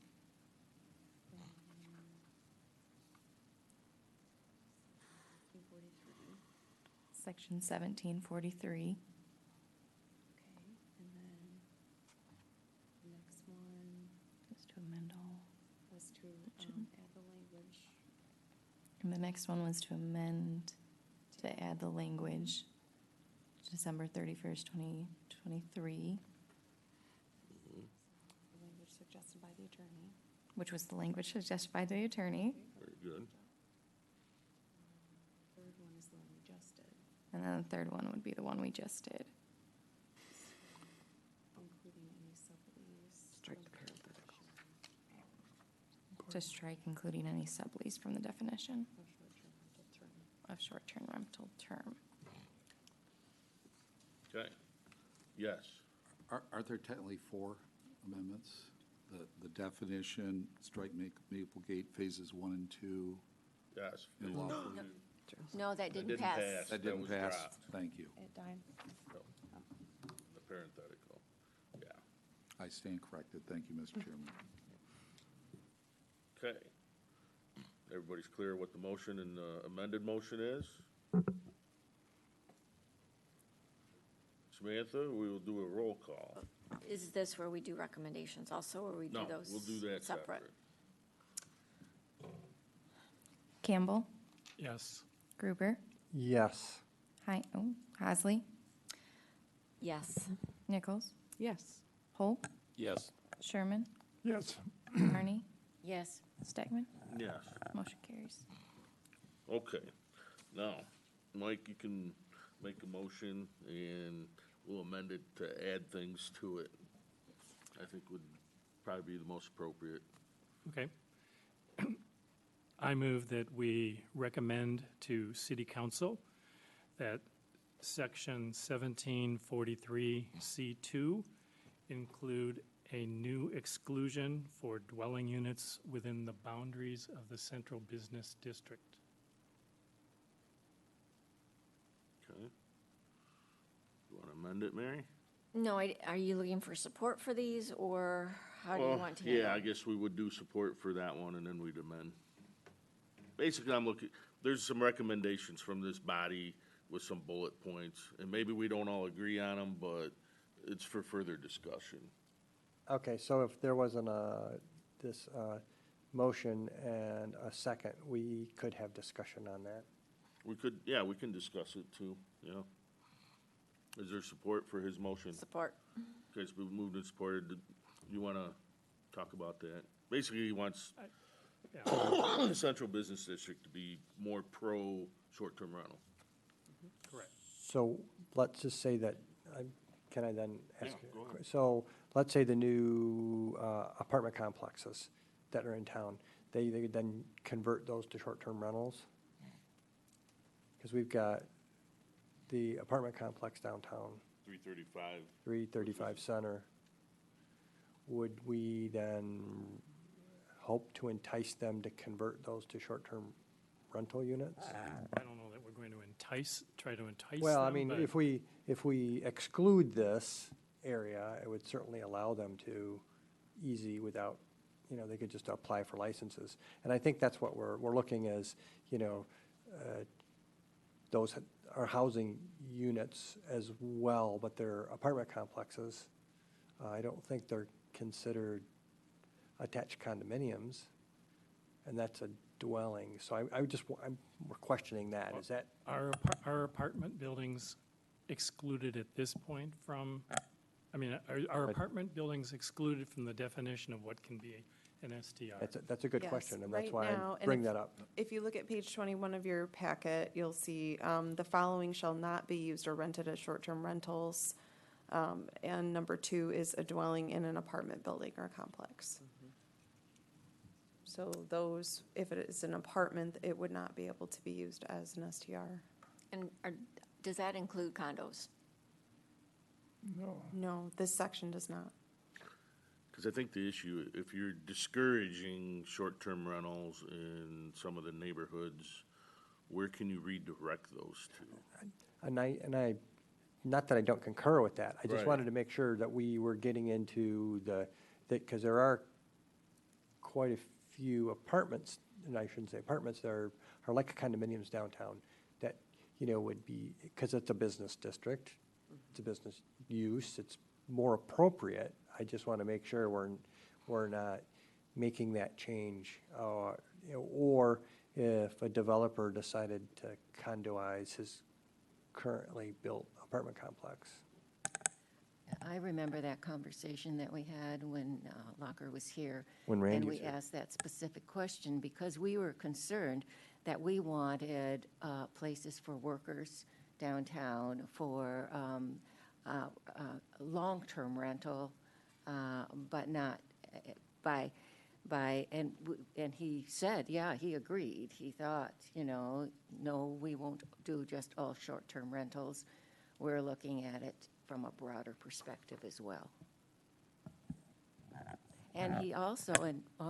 Section 1743. Next one Was to amend all. was to add the language. And the next one was to amend, to add the language, December 31st, 2023, The language suggested by the attorney. which was the language suggested by the attorney. Very good. Third one is the one we just did, And then the third one would be the one we just did. including any sublease. Strike the parenthetical. To strike including any sublease from the definition Of short-term rental term. of short-term rental term. Okay. Yes. Aren't there technically 4 amendments? The definition, strike Maple Gate phases 1 and 2, Yes. and lawful. No, that didn't pass. That didn't was pass. dropped. Thank you. It died. The parenthetical. Yeah. I stand corrected. Thank you, Mr. Chairman. Okay. Everybody's clear what the motion and the amended motion is? Samantha, we will do a roll call. Is this where we do recommendations also, or we do No, those we'll do that separate? separate. Campbell, Yes. Gruber, Yes. Hasley, Yes. Nichols, Yes. Polk, Yes. Sherman, Yes. Barney, Yes. Stegman. Yes. Motion carries. Okay. Now, Mike, you can make a motion and we'll amend it to add things to it. I think would probably be the most appropriate. Okay. I move that we recommend to City Council that section 1743C2 include a new exclusion for dwelling units within the boundaries of the central business district. Okay. You want to amend it, Mary? No, are you looking for support for these, or how do you Well, want to handle yeah, I it? guess we would do support for that one, and then we'd amend. Basically, I'm looking, there's some recommendations from this body with some bullet points, and maybe we don't all agree on them, but it's for further discussion. Okay, so if there wasn't this motion and a second, we could have discussion on that. We could, yeah, we can discuss it too, yeah. Is there support for his motion? Support. Okay, it's been moved and supported. You want to talk about that? Basically, he wants the central business district to be more pro short-term rental. Correct. So let's just say that, can I then ask? Yeah, go ahead. So let's say the new apartment complexes that are in town, they could then convert those to short-term rentals? Because we've got the apartment complex downtown, 335. 335 Center. Would we then hope to entice them to convert those to short-term rental units? I don't know that we're going to try to entice them. Well, I mean, but- if we exclude this area, it would certainly allow them to easy without, they could just apply for licenses. And I think that's what we're looking as, those are housing units as well, but they're apartment complexes. I don't think they're considered attached condominiums, and that's a dwelling. So we're questioning that. Is that? Are apartment buildings excluded at this point from, are apartment buildings excluded from the definition of what can be an STR? That's a good Yes, question, and that's right why now, I and bring if- that up. If you look at page 21 of your packet, you'll see the following shall not be used or rented as short-term rentals. And number 2 is a dwelling in an apartment building or complex. So those, if it is an apartment, it would not be able to be used as an STR. And does that include condos? No. No, this section does not. Because I think the issue, if you're discouraging short-term rentals in some of the neighborhoods, where can you redirect those to? And I, not that I don't concur with that, I just Right. wanted to make sure that we were getting into because there are quite a few apartments, and I shouldn't say apartments, that are like condominiums downtown that, would be, because it's a business district, it's a business use, it's more appropriate. I just want to make sure we're not making that change. Or if a developer decided to condoize his currently built apartment complex. I remember that conversation that we had when Locker was here. When Randy was And here. we asked that specific question because we were concerned that we wanted places for workers downtown for long-term rental, but not and he said, yeah, he agreed. He thought, no, we won't do just all short-term rentals. We're looking at it from a broader perspective as well. And he also,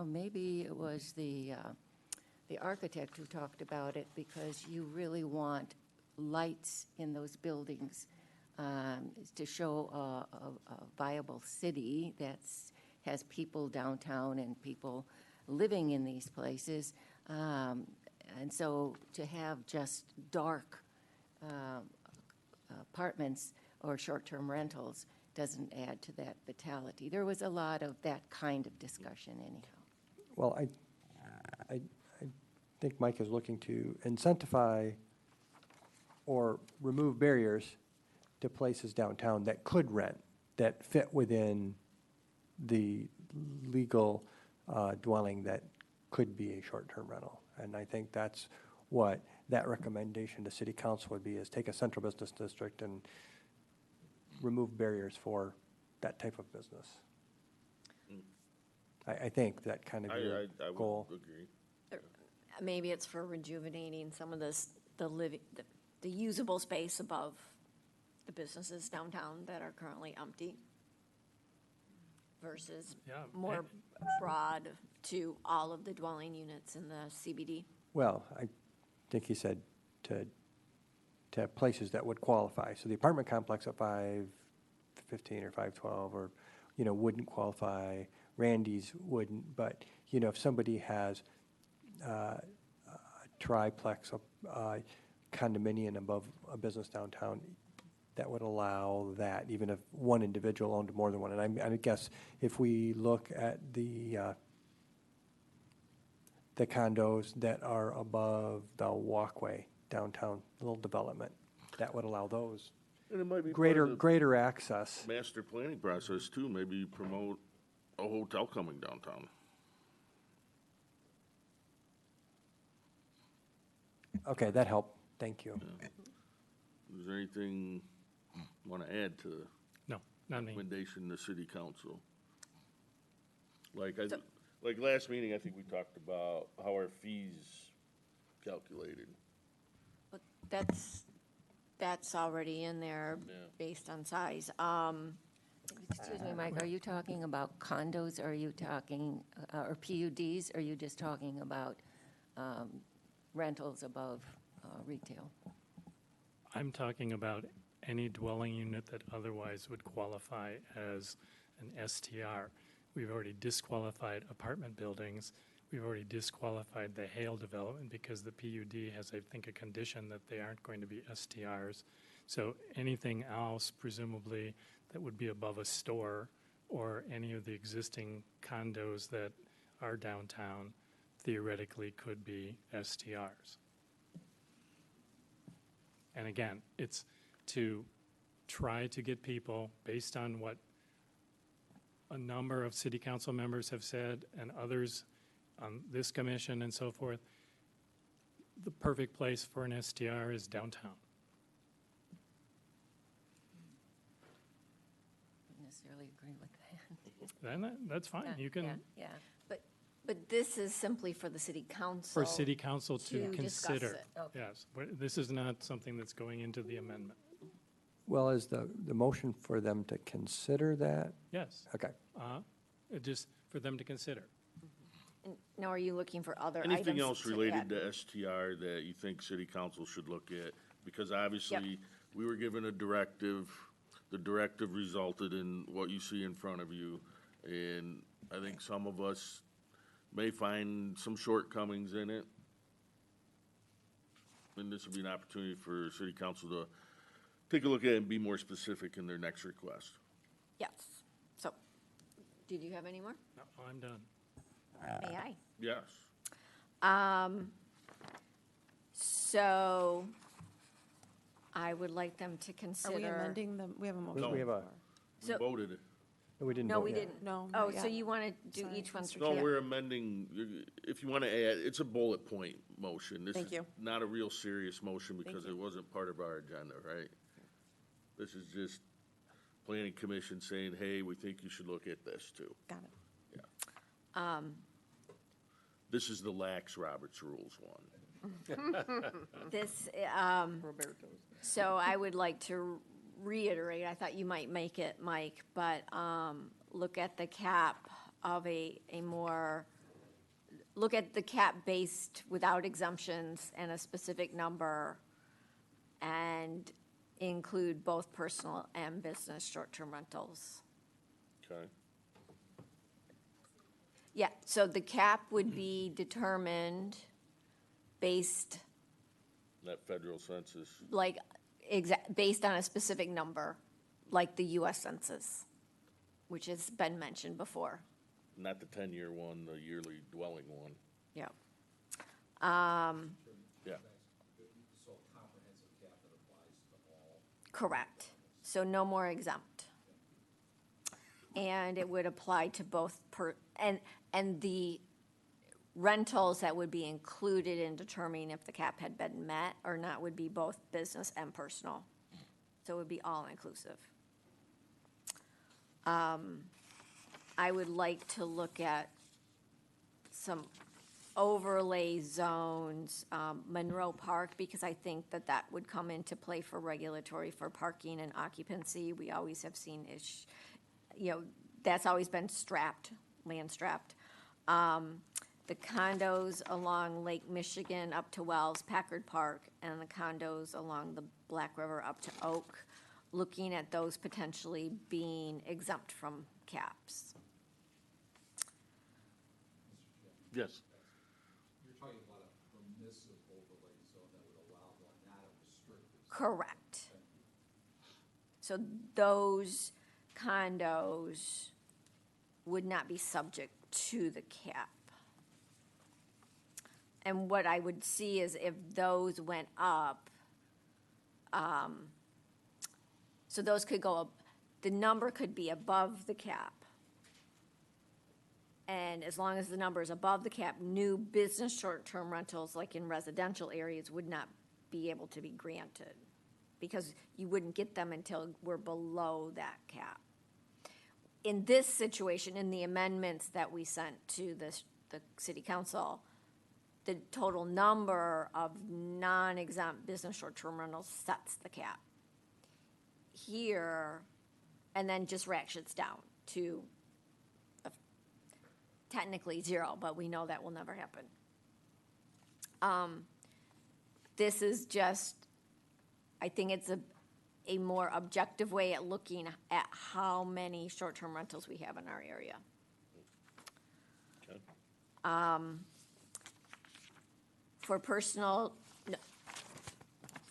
maybe it was the architect who talked about it, because you really want lights in those buildings to show a viable city that has people downtown and people living in these places. And so to have just dark apartments or short-term rentals doesn't add to that vitality. There was a lot of that kind of discussion anyhow. Well, I think Mike is looking to incentivize or remove barriers to places downtown that could rent, that fit within the legal dwelling that could be a short-term rental. And I think that's what that recommendation to city council would be, is take a central business district and remove barriers for that type of business. I think that kind of your I goal. would agree. Maybe it's for rejuvenating some of the the usable space above the businesses downtown that are currently empty versus Yeah, more broad to all of the dwelling units in the CBD. Well, I think he said to places that would qualify. So the apartment complex at 515 or 512 or, wouldn't qualify. Randy's wouldn't, but, if somebody has a triplex, a condominium above a business downtown, that would allow that, even if one individual owned more than one. And I guess if we look at the condos that are above the walkway downtown, little development, that would allow those And it might be part greater, of the greater access. master planning process too, maybe promote a hotel coming downtown. Okay, that helped. Thank you. Is there anything you want to add to No, not me. recommendation to city council? Like last meeting, I think we talked about how our fees calculated. But that's already in there Yeah. based on size. Excuse me, Mike, are you talking about condos, or are you talking, or PUDs? Or are you just talking about rentals above retail? I'm talking about any dwelling unit that otherwise would qualify as an STR. We've already disqualified apartment buildings. We've already disqualified the Hale development because the PUD has, I think, a condition that they aren't going to be STRs. So anything else, presumably, that would be above a store or any of the existing condos that are downtown theoretically could be STRs. And again, it's to try to get people, based on what a number of city council members have said and others on this commission and so forth, the perfect place for an STR is downtown. Don't necessarily agree with that. Then that's fine. You can, Yeah. But this is simply for the city council. for city council to to discuss consider. it. Okay. Yes, but this is not something that's going into the amendment. Well, is the motion for them to consider that? Yes, Okay. just for them to consider. And now, are you looking for other items? Anything else to related add? to STR that you think city council should look at? Because obviously, we were given a directive, the directive resulted in what you see in front of you. And I think some of us may find some shortcomings in it. And this would be an opportunity for city council to take a look at it and be more specific in their next request. Yes. So, did you have any more? No, I'm done. May I? Yes. So I would like them to Are consider. we amending the, we have a motion? We have a, We So- voted it. no, we didn't No, vote we yet. didn't. No, Oh, not so yet. you want to do Sorry, each one? Mr. No, Chair. we're amending, if you want to add, it's a bullet point motion. This Thank is you. not a real serious motion because you. it wasn't part of our agenda, right? This is just planning commission saying, hey, we think you should look at this too. Got it. This is the lax Roberts Rules one. This, so I would like to reiterate, I thought you might make it, Mike, but look at the cap of look at the cap based without exemptions and a specific number, and include both personal and business short-term rentals. Okay? Yeah, so the cap would be determined based, That federal census. like, based on a specific number, like the US Census, which has been mentioned before. Not the 10-year one, the yearly dwelling one. Yeah. Yeah. Correct. So no more exempt. And it would apply to both and the rentals that would be included in determining if the cap had been met or not would be both business and personal. So it would be all inclusive. I would like to look at some overlay zones, Monroe Park, because I think that that would come into play for regulatory for parking and occupancy. We always have seen that's always been strapped, land strapped. The condos along Lake Michigan up to Wells, Packard Park, and the condos along the Black River up to Oak, looking at those potentially being exempt from caps. Yes. You're talking about a permissive overlay zone that would allow one, not a restricted. Correct. So those condos would not be subject to the cap. And what I would see is if those went up, so those could go up, the number could be above the cap. And as long as the number is above the cap, new business short-term rentals, like in residential areas, would not be able to be granted, because you wouldn't get them until we're below that cap. In this situation, in the amendments that we sent to the city council, the total number of non-exempt business short-term rentals sets the cap. Here, and then just ratchets down to technically 0, but we know that will never happen. This is just, I think it's a more objective way at looking at how many short-term rentals we have in our area. Okay.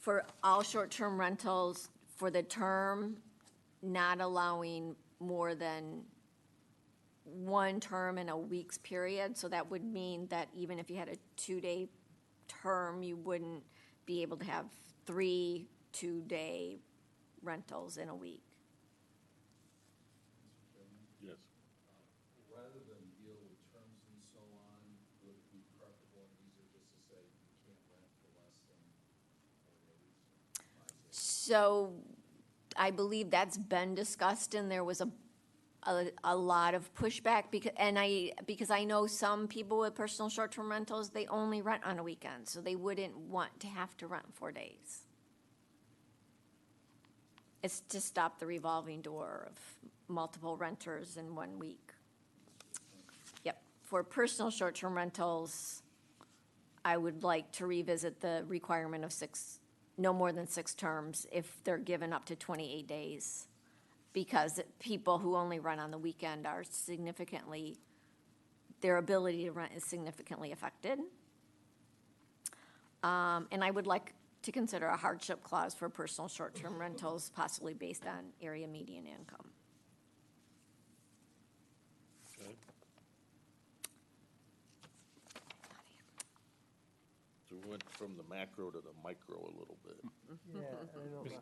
For all short-term rentals, for the term, not allowing more than one term in a week's period. So that would mean that even if you had a 2-day term, you wouldn't be able to have 3 2-day rentals in a week. Yes. Rather than deal with terms and so on, would it be preferable and easier just to say you can't rent for less than 4 days? So I believe that's been discussed, and there was a lot of pushback because I know some people with personal short-term rentals, they only rent on a weekend, so they wouldn't want to have to rent 4 days. It's to stop the revolving door of multiple renters in 1 week. Yep. For personal short-term rentals, I would like to revisit the requirement of no more than 6 terms if they're given up to 28 days. Because people who only rent on the weekend are their ability to rent is significantly affected. And I would like to consider a hardship clause for personal short-term rentals, possibly based on area median income. Okay. So we went from the macro to the micro a little bit. Yeah, I don't know. Okay.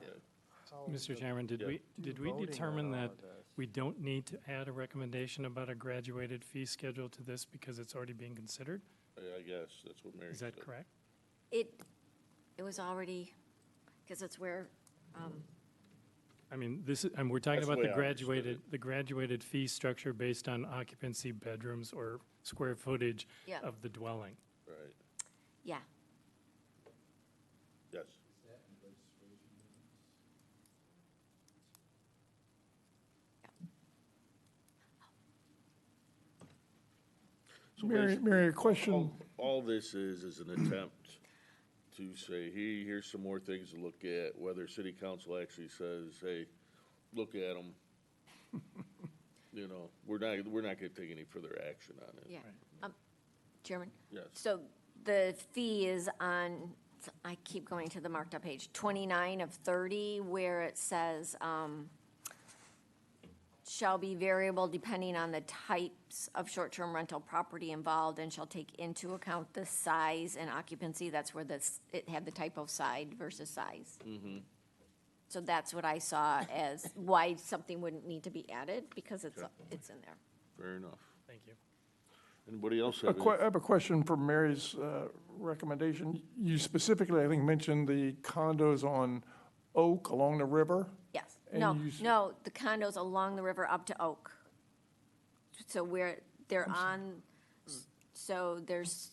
Mr. Chairman, did Yeah. we Voting on determine all that of this. we don't need to add a recommendation about a graduated fee schedule to this because it's already being considered? I guess that's what Mary Is said. that correct? It was already, because it's where, I mean, and we're talking That's the about way I understood the graduated fee structure based on occupancy, bedrooms, or square footage Yeah. of the dwelling. Right, yeah. yes. So Mary, a question. All this is an attempt to say, hey, here's some more things to look at, whether city council actually says, hey, look at them. You know, we're not gonna take any further action on it. Yeah. Chairman? Yes. So the fee is on, I keep going to the marked up page, 29 of 30, where it says, shall be variable depending on the types of short-term rental property involved and shall take into account the size and occupancy. That's where it had the typo side versus size. Mm-hmm. So that's what I saw as why something wouldn't need to be added, because it's in there. Fair enough. Thank you. Anybody else I have any? have a question for Mary's recommendation. You specifically, I think, mentioned the condos on Oak along the river. Yes. And No, you no, the condos along the river up to Oak. So where they're on, So there's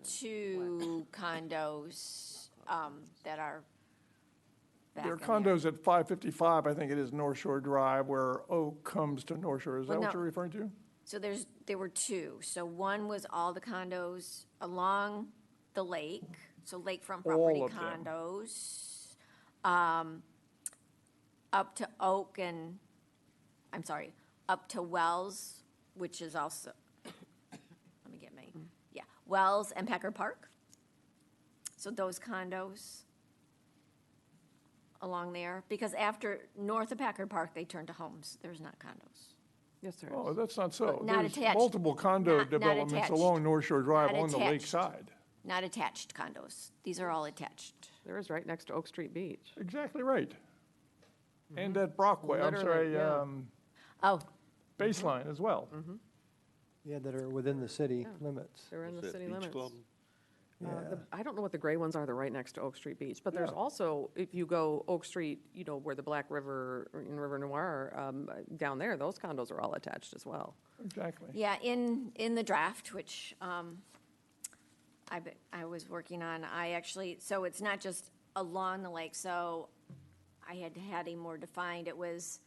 two condos that are back There are in there. condos at 555, I think it is North Shore Drive, where Oak comes to North Shore. Is that Well, what no. you're referring to? So there were two. So one was all the condos along the lake, so lakefront property All of them. condos, up to Oak and, I'm sorry, up to Wells, which is also, let me get my, yeah, Wells and Packard Park. So those condos along there, because after, north of Packard Park, they turned to homes. There's not condos. Yes, there Oh, is. that's not so. Not There's attached. multiple condo Not developments attached. along North Shore Drive Not on the attached. lakeside. Not attached condos. These are all attached. There is right next to Oak Street Beach. Exactly right. And at Brockway, I'm Literally, sorry, yeah. Oh, Baseline as well. Yeah, that are within the city limits. They're in the What's that, city Beach limits. Club? I don't know what the gray ones are, they're right next to Oak Street Beach, but there's Yeah. also, if you go Oak Street, you know, where the Black River, or in River Noir, down there, those condos are all attached as well. Exactly. yeah, in the draft, which I was working on, I actually, so it's not just along the lake, so I had a more defined, it was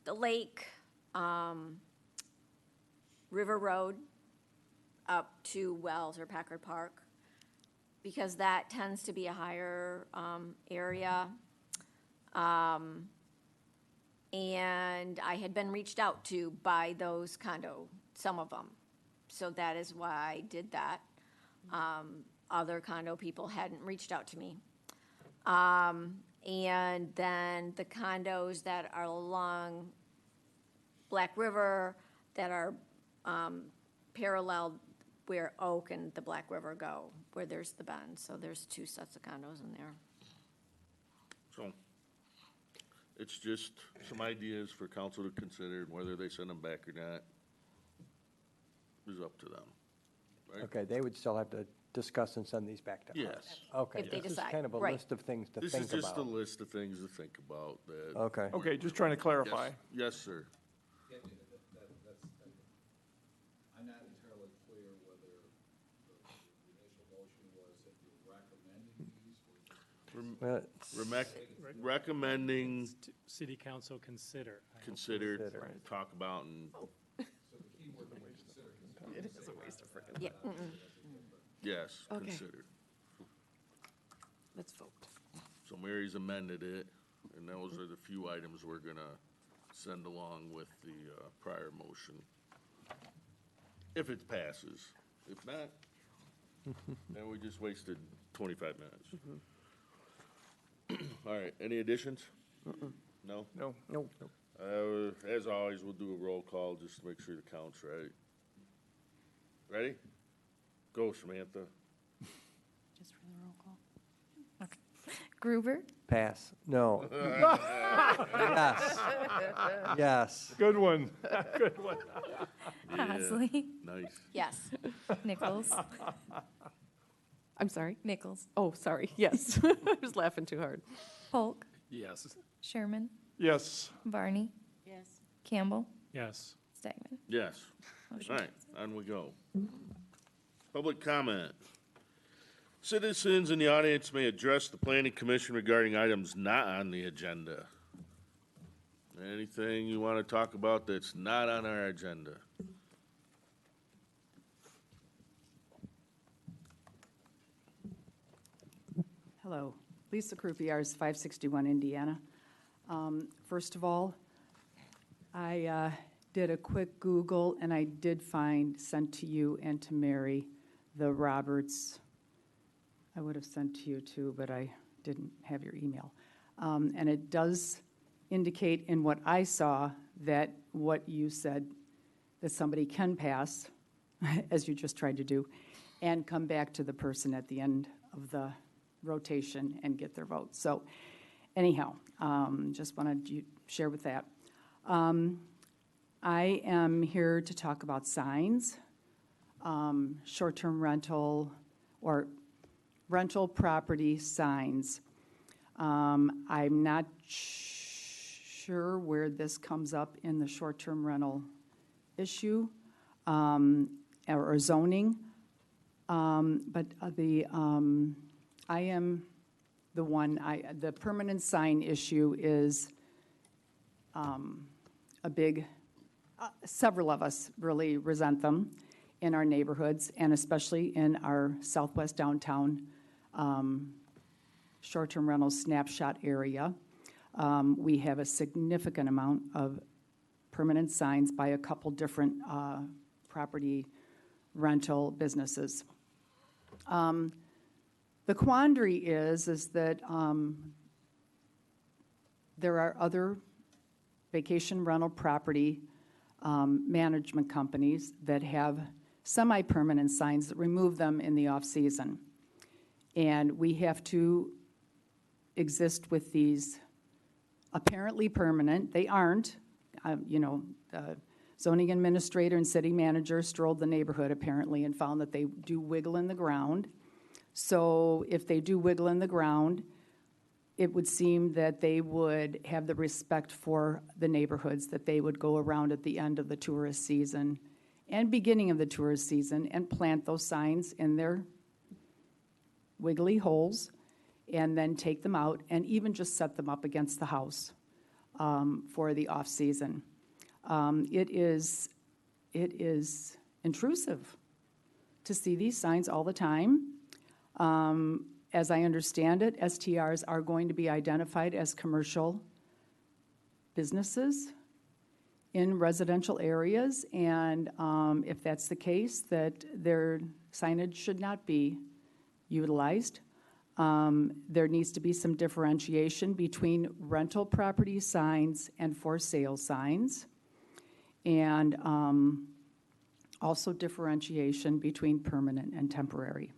the lake, River Road, up to Wells or Packard Park, because that tends to be a higher area. And I had been reached out to by those some of them. So that is why I did that. Other condo people hadn't reached out to me. And then the condos that are along Black River that are parallel where Oak and the Black River go, where there's the bend. So there's two sets of condos in there. So, it's just some ideas for council to consider, and whether they send them back or not is up to them. Right? Okay, they would still have to discuss and send these back to us? Yes. Okay. If they this is decide, kind of a right. list of things to This think is just a about. list of things to think about that. Okay. Okay, just trying to clarify. Yes, sir. I'm not entirely clear whether the initial motion was if you're recommending these or Recommending, City council consider. consider, Consider. talk about, and, It is a waste of freaking Yeah, yes, Okay. consider. Let's vote. So Mary's amended it, and those are the few items we're gonna send along with the prior motion. If it passes. If not, then we just wasted 25 minutes. All right, any additions? No? No. No. As always, we'll do a roll call just to make sure the count's right. Ready? Go, Samantha. Just for the roll call. Okay. Gruber, Pass. No. Yes. Yes. Good one. Good one. Bosley, Nice. yes. Nichols, I'm sorry? Nichols, Oh, sorry, yes. I was laughing too hard. Polk, Yes. Sherman, Yes. Barney, Yes. Campbell, Yes. Stagman. Yes. All right, on we go. Public comment. Citizens in the audience may address the planning commission regarding items not on the agenda. Anything you want to talk about that's not on our agenda? Hello, Lisa Croupiers, 561 Indiana. First of all, I did a quick Google, and I did find, sent to you and to Mary, the Roberts. I would have sent to you too, but I didn't have your email. And it does indicate in what I saw that what you said, that somebody can pass, as you just tried to do, and come back to the person at the end of the rotation and get their vote. So anyhow, just wanted to share with that. I am here to talk about signs, short-term rental or rental property signs. I'm not sure where this comes up in the short-term rental issue. And or zoning. But I am the one, the permanent sign issue is a big, several of us really resent them in our neighborhoods, and especially in our southwest downtown short-term rental snapshot area. We have a significant amount of permanent signs by a couple different property rental businesses. The quandary is that there are other vacation rental property management companies that have semi-permanent signs that remove them in the off-season. And we have to exist with these apparently permanent. They aren't. The zoning administrator and city manager strolled the neighborhood apparently and found that they do wiggle in the ground. So if they do wiggle in the ground, it would seem that they would have the respect for the neighborhoods, that they would go around at the end of the tourist season and beginning of the tourist season and plant those signs in their wiggly holes and then take them out and even just set them up against the house for the off-season. It is intrusive to see these signs all the time. As I understand it, STRs are going to be identified as commercial businesses in residential areas, and if that's the case, that their signage should not be utilized. There needs to be some differentiation between rental property signs and for sale signs, and also differentiation between permanent and temporary.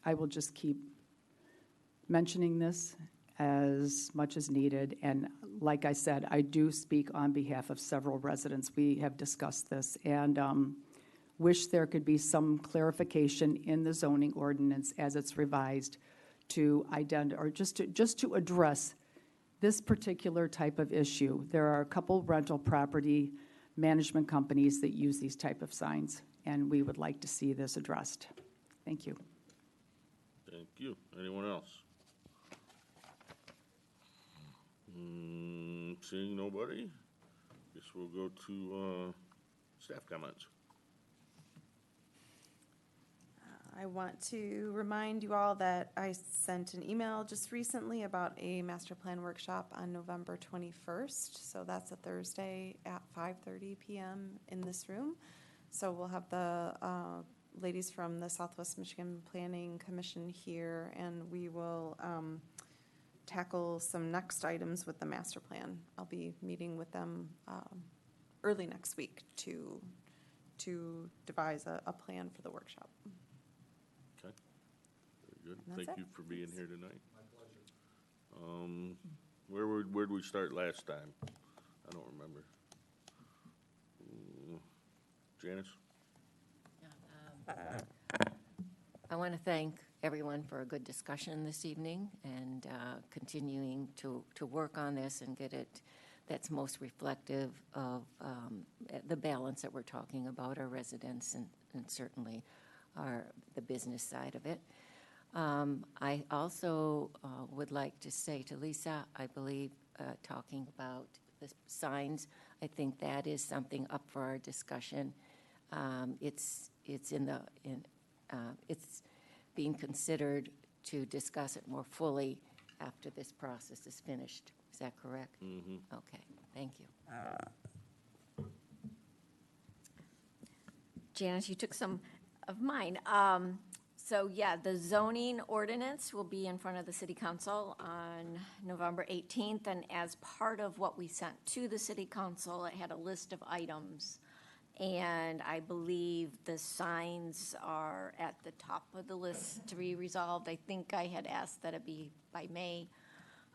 I will just keep mentioning this as much as needed, and like I said, I do speak on behalf of several residents. We have discussed this, and wish there could be some clarification in the zoning ordinance as it's revised to identify, or just to address this particular type of issue. There are a couple rental property management companies that use these type of signs, and we would like to see this addressed. Thank you. Thank you. Anyone else? Seeing nobody, guess we'll go to staff comments. I want to remind you all that I sent an email just recently about a master plan workshop on November 21st. So that's a Thursday at 5:30 p.m. in this room. So we'll have the ladies from the Southwest Michigan Planning Commission here, and we will tackle some next items with the master plan. I'll be meeting with them early next week to devise a plan for the workshop. Okay. Very And good. that's Thank it. you for being here tonight. My pleasure. Where'd we start last time? I don't remember. Janice? I want to thank everyone for a good discussion this evening and continuing to work on this and get it that's most reflective of the balance that we're talking about, our residents and certainly the business side of it. I also would like to say to Lisa, I believe talking about the signs, I think that is something up for our discussion. It's being considered to discuss it more fully after this process is finished. Is that correct? Mm-hmm. Okay, thank you. Janice, you took some of mine. So yeah, the zoning ordinance will be in front of the city council on November 18th. And as part of what we sent to the city council, it had a list of items. And I believe the signs are at the top of the list to be resolved. I think I had asked that it be by May,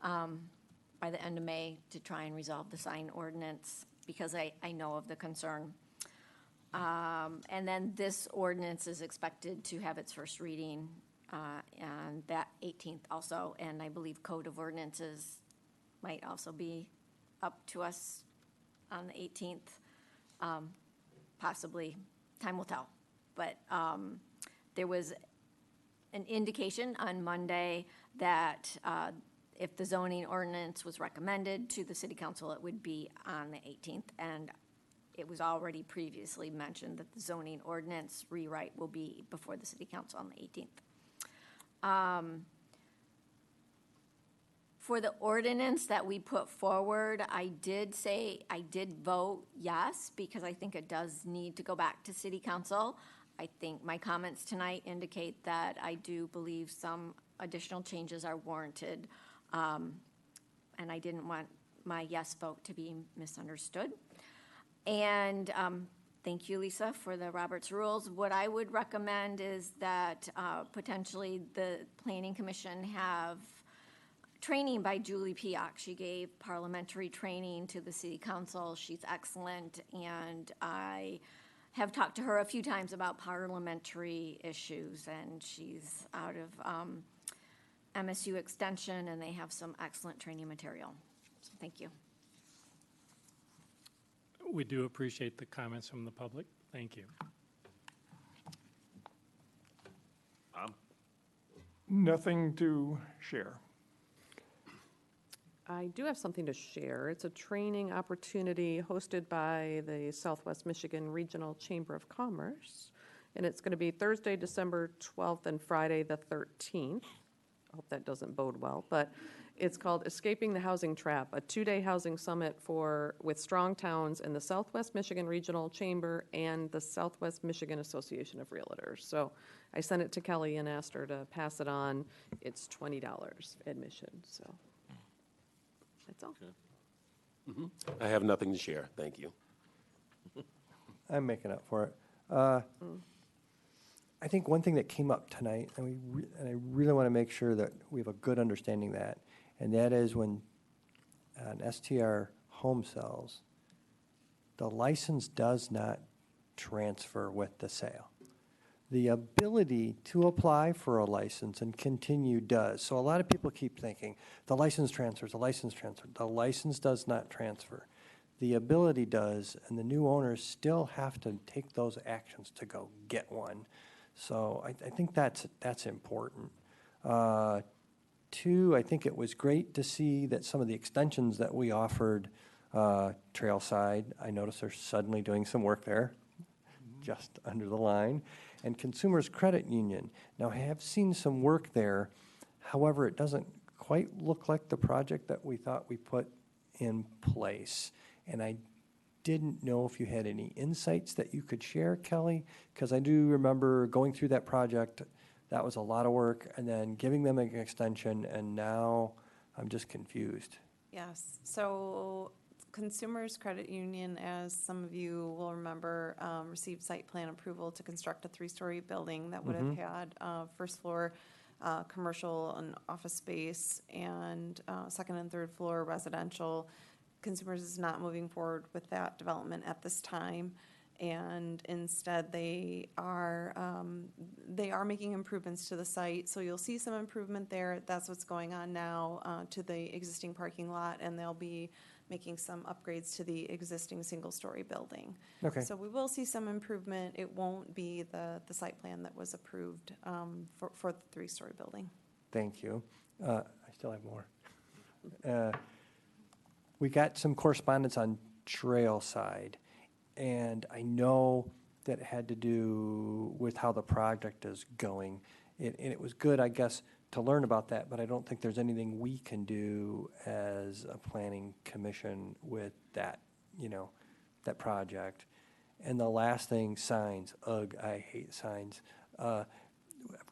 by the end of May, to try and resolve the sign ordinance, because I know of the concern. And then this ordinance is expected to have its first reading on that 18th also, and I believe Code of Ordinances might also be up to us on the 18th. possibly, time will tell. But there was an indication on Monday that if the zoning ordinance was recommended to the city council, it would be on the 18th. And it was already previously mentioned that the zoning ordinance rewrite will be before the city council on the 18th. For the ordinance that we put forward, I did vote yes, because I think it does need to go back to city council. I think my comments tonight indicate that I do believe some additional changes are warranted. And I didn't want my yes vote to be misunderstood. And thank you, Lisa, for the Roberts Rules. What I would recommend is that potentially the Planning Commission have training by Julie Piak. She gave parliamentary training to the city council. She's excellent, and I have talked to her a few times about parliamentary issues, and she's out of MSU Extension, and they have some excellent training material. So thank you. We do appreciate the comments from the public. Thank you. Nothing to share. I do have something to share. It's a training opportunity hosted by the Southwest Michigan Regional Chamber of Commerce, and it's going to be Thursday, December 12th and Friday, the 13th. I hope that doesn't bode well, but it's called Escaping the Housing Trap, a two-day housing summit with strong towns in the Southwest Michigan Regional Chamber and the Southwest Michigan Association of Realtors. So I sent it to Kelly and asked her to pass it on. It's $20 admission, so that's all. I have nothing to share. Thank you. I'm making up for it. I think one thing that came up tonight, and I really want to make sure that we have a good understanding of that, and that is when an STR home sells, the license does not transfer with the sale. The ability to apply for a license and continue does. So a lot of people keep thinking, the license transfers, the license transfers. The license does not transfer. The ability does, and the new owners still have to take those actions to go get one. So I think that's important. Two, I think it was great to see that some of the extensions that we offered Trailside, I noticed they're suddenly doing some work there, just under the line. And Consumers Credit Union. Now, I have seen some work there. However, it doesn't quite look like the project that we thought we put in place. And I didn't know if you had any insights that you could share, Kelly, because I do remember going through that project. That was a lot of work, and then giving them an extension, and now I'm just confused. Yes, so Consumers Credit Union, as some of you will remember, received site plan approval to construct a 3-story building that would have had first floor commercial and office space, and second and third floor residential. Consumers is not moving forward with that development at this time, and instead they are making improvements to the site. So you'll see some improvement there. That's what's going on now to the existing parking lot, and they'll be making some upgrades to the existing single-story building. Okay. So we will see some improvement. It won't be the site plan that was approved for the 3-story building. Thank you. I still have more. We got some correspondence on Trailside, and I know that it had to do with how the project is going. And it was good, I guess, to learn about that, but I don't think there's anything we can do as a planning commission with that, that project. And the last thing, signs. Ugh, I hate signs. I've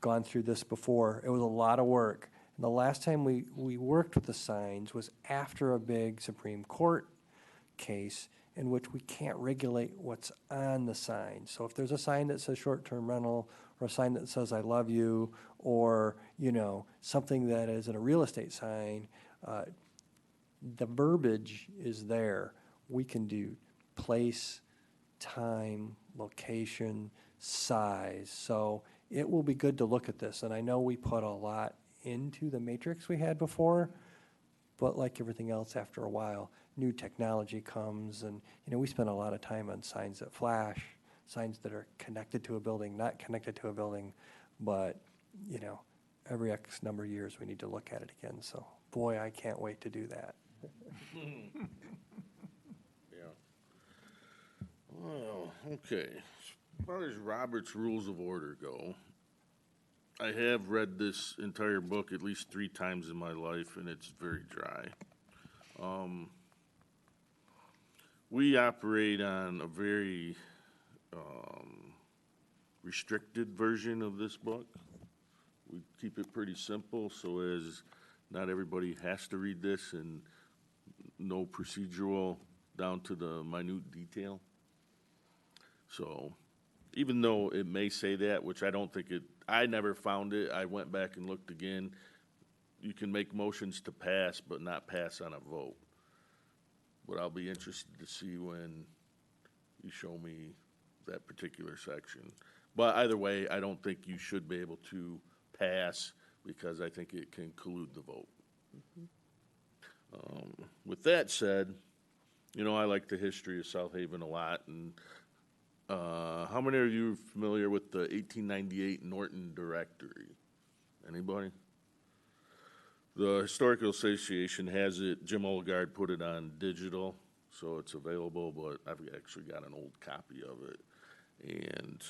gone through this before. It was a lot of work. And the last time we worked with the signs was after a big Supreme Court case in which we can't regulate what's on the sign. So if there's a sign that says short-term rental, or a sign that says I love you, or something that is in a real estate sign, the verbiage is there. We can do place, time, location, size. So it will be good to look at this. And I know we put a lot into the matrix we had before, but like everything else, after a while, new technology comes, and we spend a lot of time on signs that flash, signs that are connected to a building, not connected to a building, but, you know, every X number of years, we need to look at it again. So, boy, I can't wait to do that. Yeah. Well, okay. As far as Robert's Rules of Order go, I have read this entire book at least 3 times in my life, and it's very dry. We operate on a very restricted version of this book. We keep it pretty simple so as not everybody has to read this, and no procedural down to the minute detail. So even though it may say that, which I don't think it, I never found it, I went back and looked again, you can make motions to pass but not pass on a vote. But I'll be interested to see when you show me that particular section. But either way, I don't think you should be able to pass because I think it can collude the vote. With that said, you know, I like the history of South Haven a lot, and how many of you are familiar with the 1898 Norton Directory? Anybody? The Historical Association has it. Jim Olgard put it on digital, so it's available, but I've actually got an old copy of it. And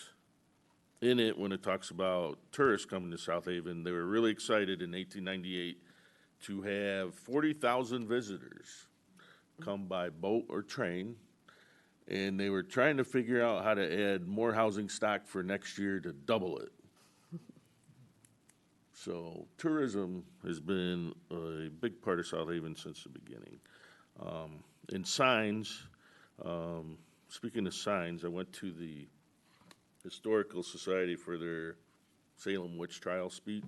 in it, when it talks about tourists coming to South Haven, they were really excited in 1898 to have 40,000 visitors come by boat or train, and they were trying to figure out how to add more housing stock for next year to double it. So tourism has been a big part of South Haven since the beginning. In signs, speaking of signs, I went to the Historical Society for their Salem witch trial speech.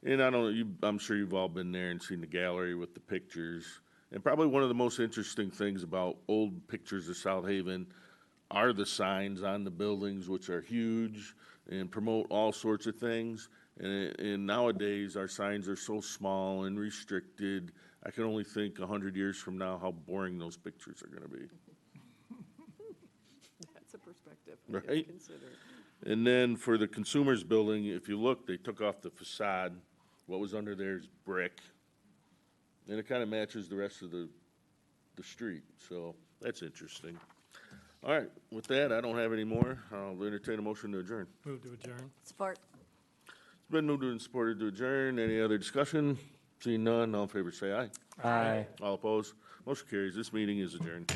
And I don't know, I'm sure you've all been there and seen the gallery with the pictures. And probably one of the most interesting things about old pictures of South Haven are the signs on the buildings, which are huge and promote all sorts of things. And nowadays, our signs are so small and restricted. I can only think 100 years from now how boring those pictures are going to be. That's a perspective. Right? Consider. And then for the Consumers Building, if you look, they took off the facade. What was under there is brick. And it kind of matches the rest of the street. So that's interesting. All right, with that, I don't have any more. I'll entertain a motion to adjourn. Move to adjourn. Support. It's been moved and supported to adjourn. Any other discussion? Seeing none, all in favor say aye. Aye. All opposed? Motion carries. This meeting is adjourned.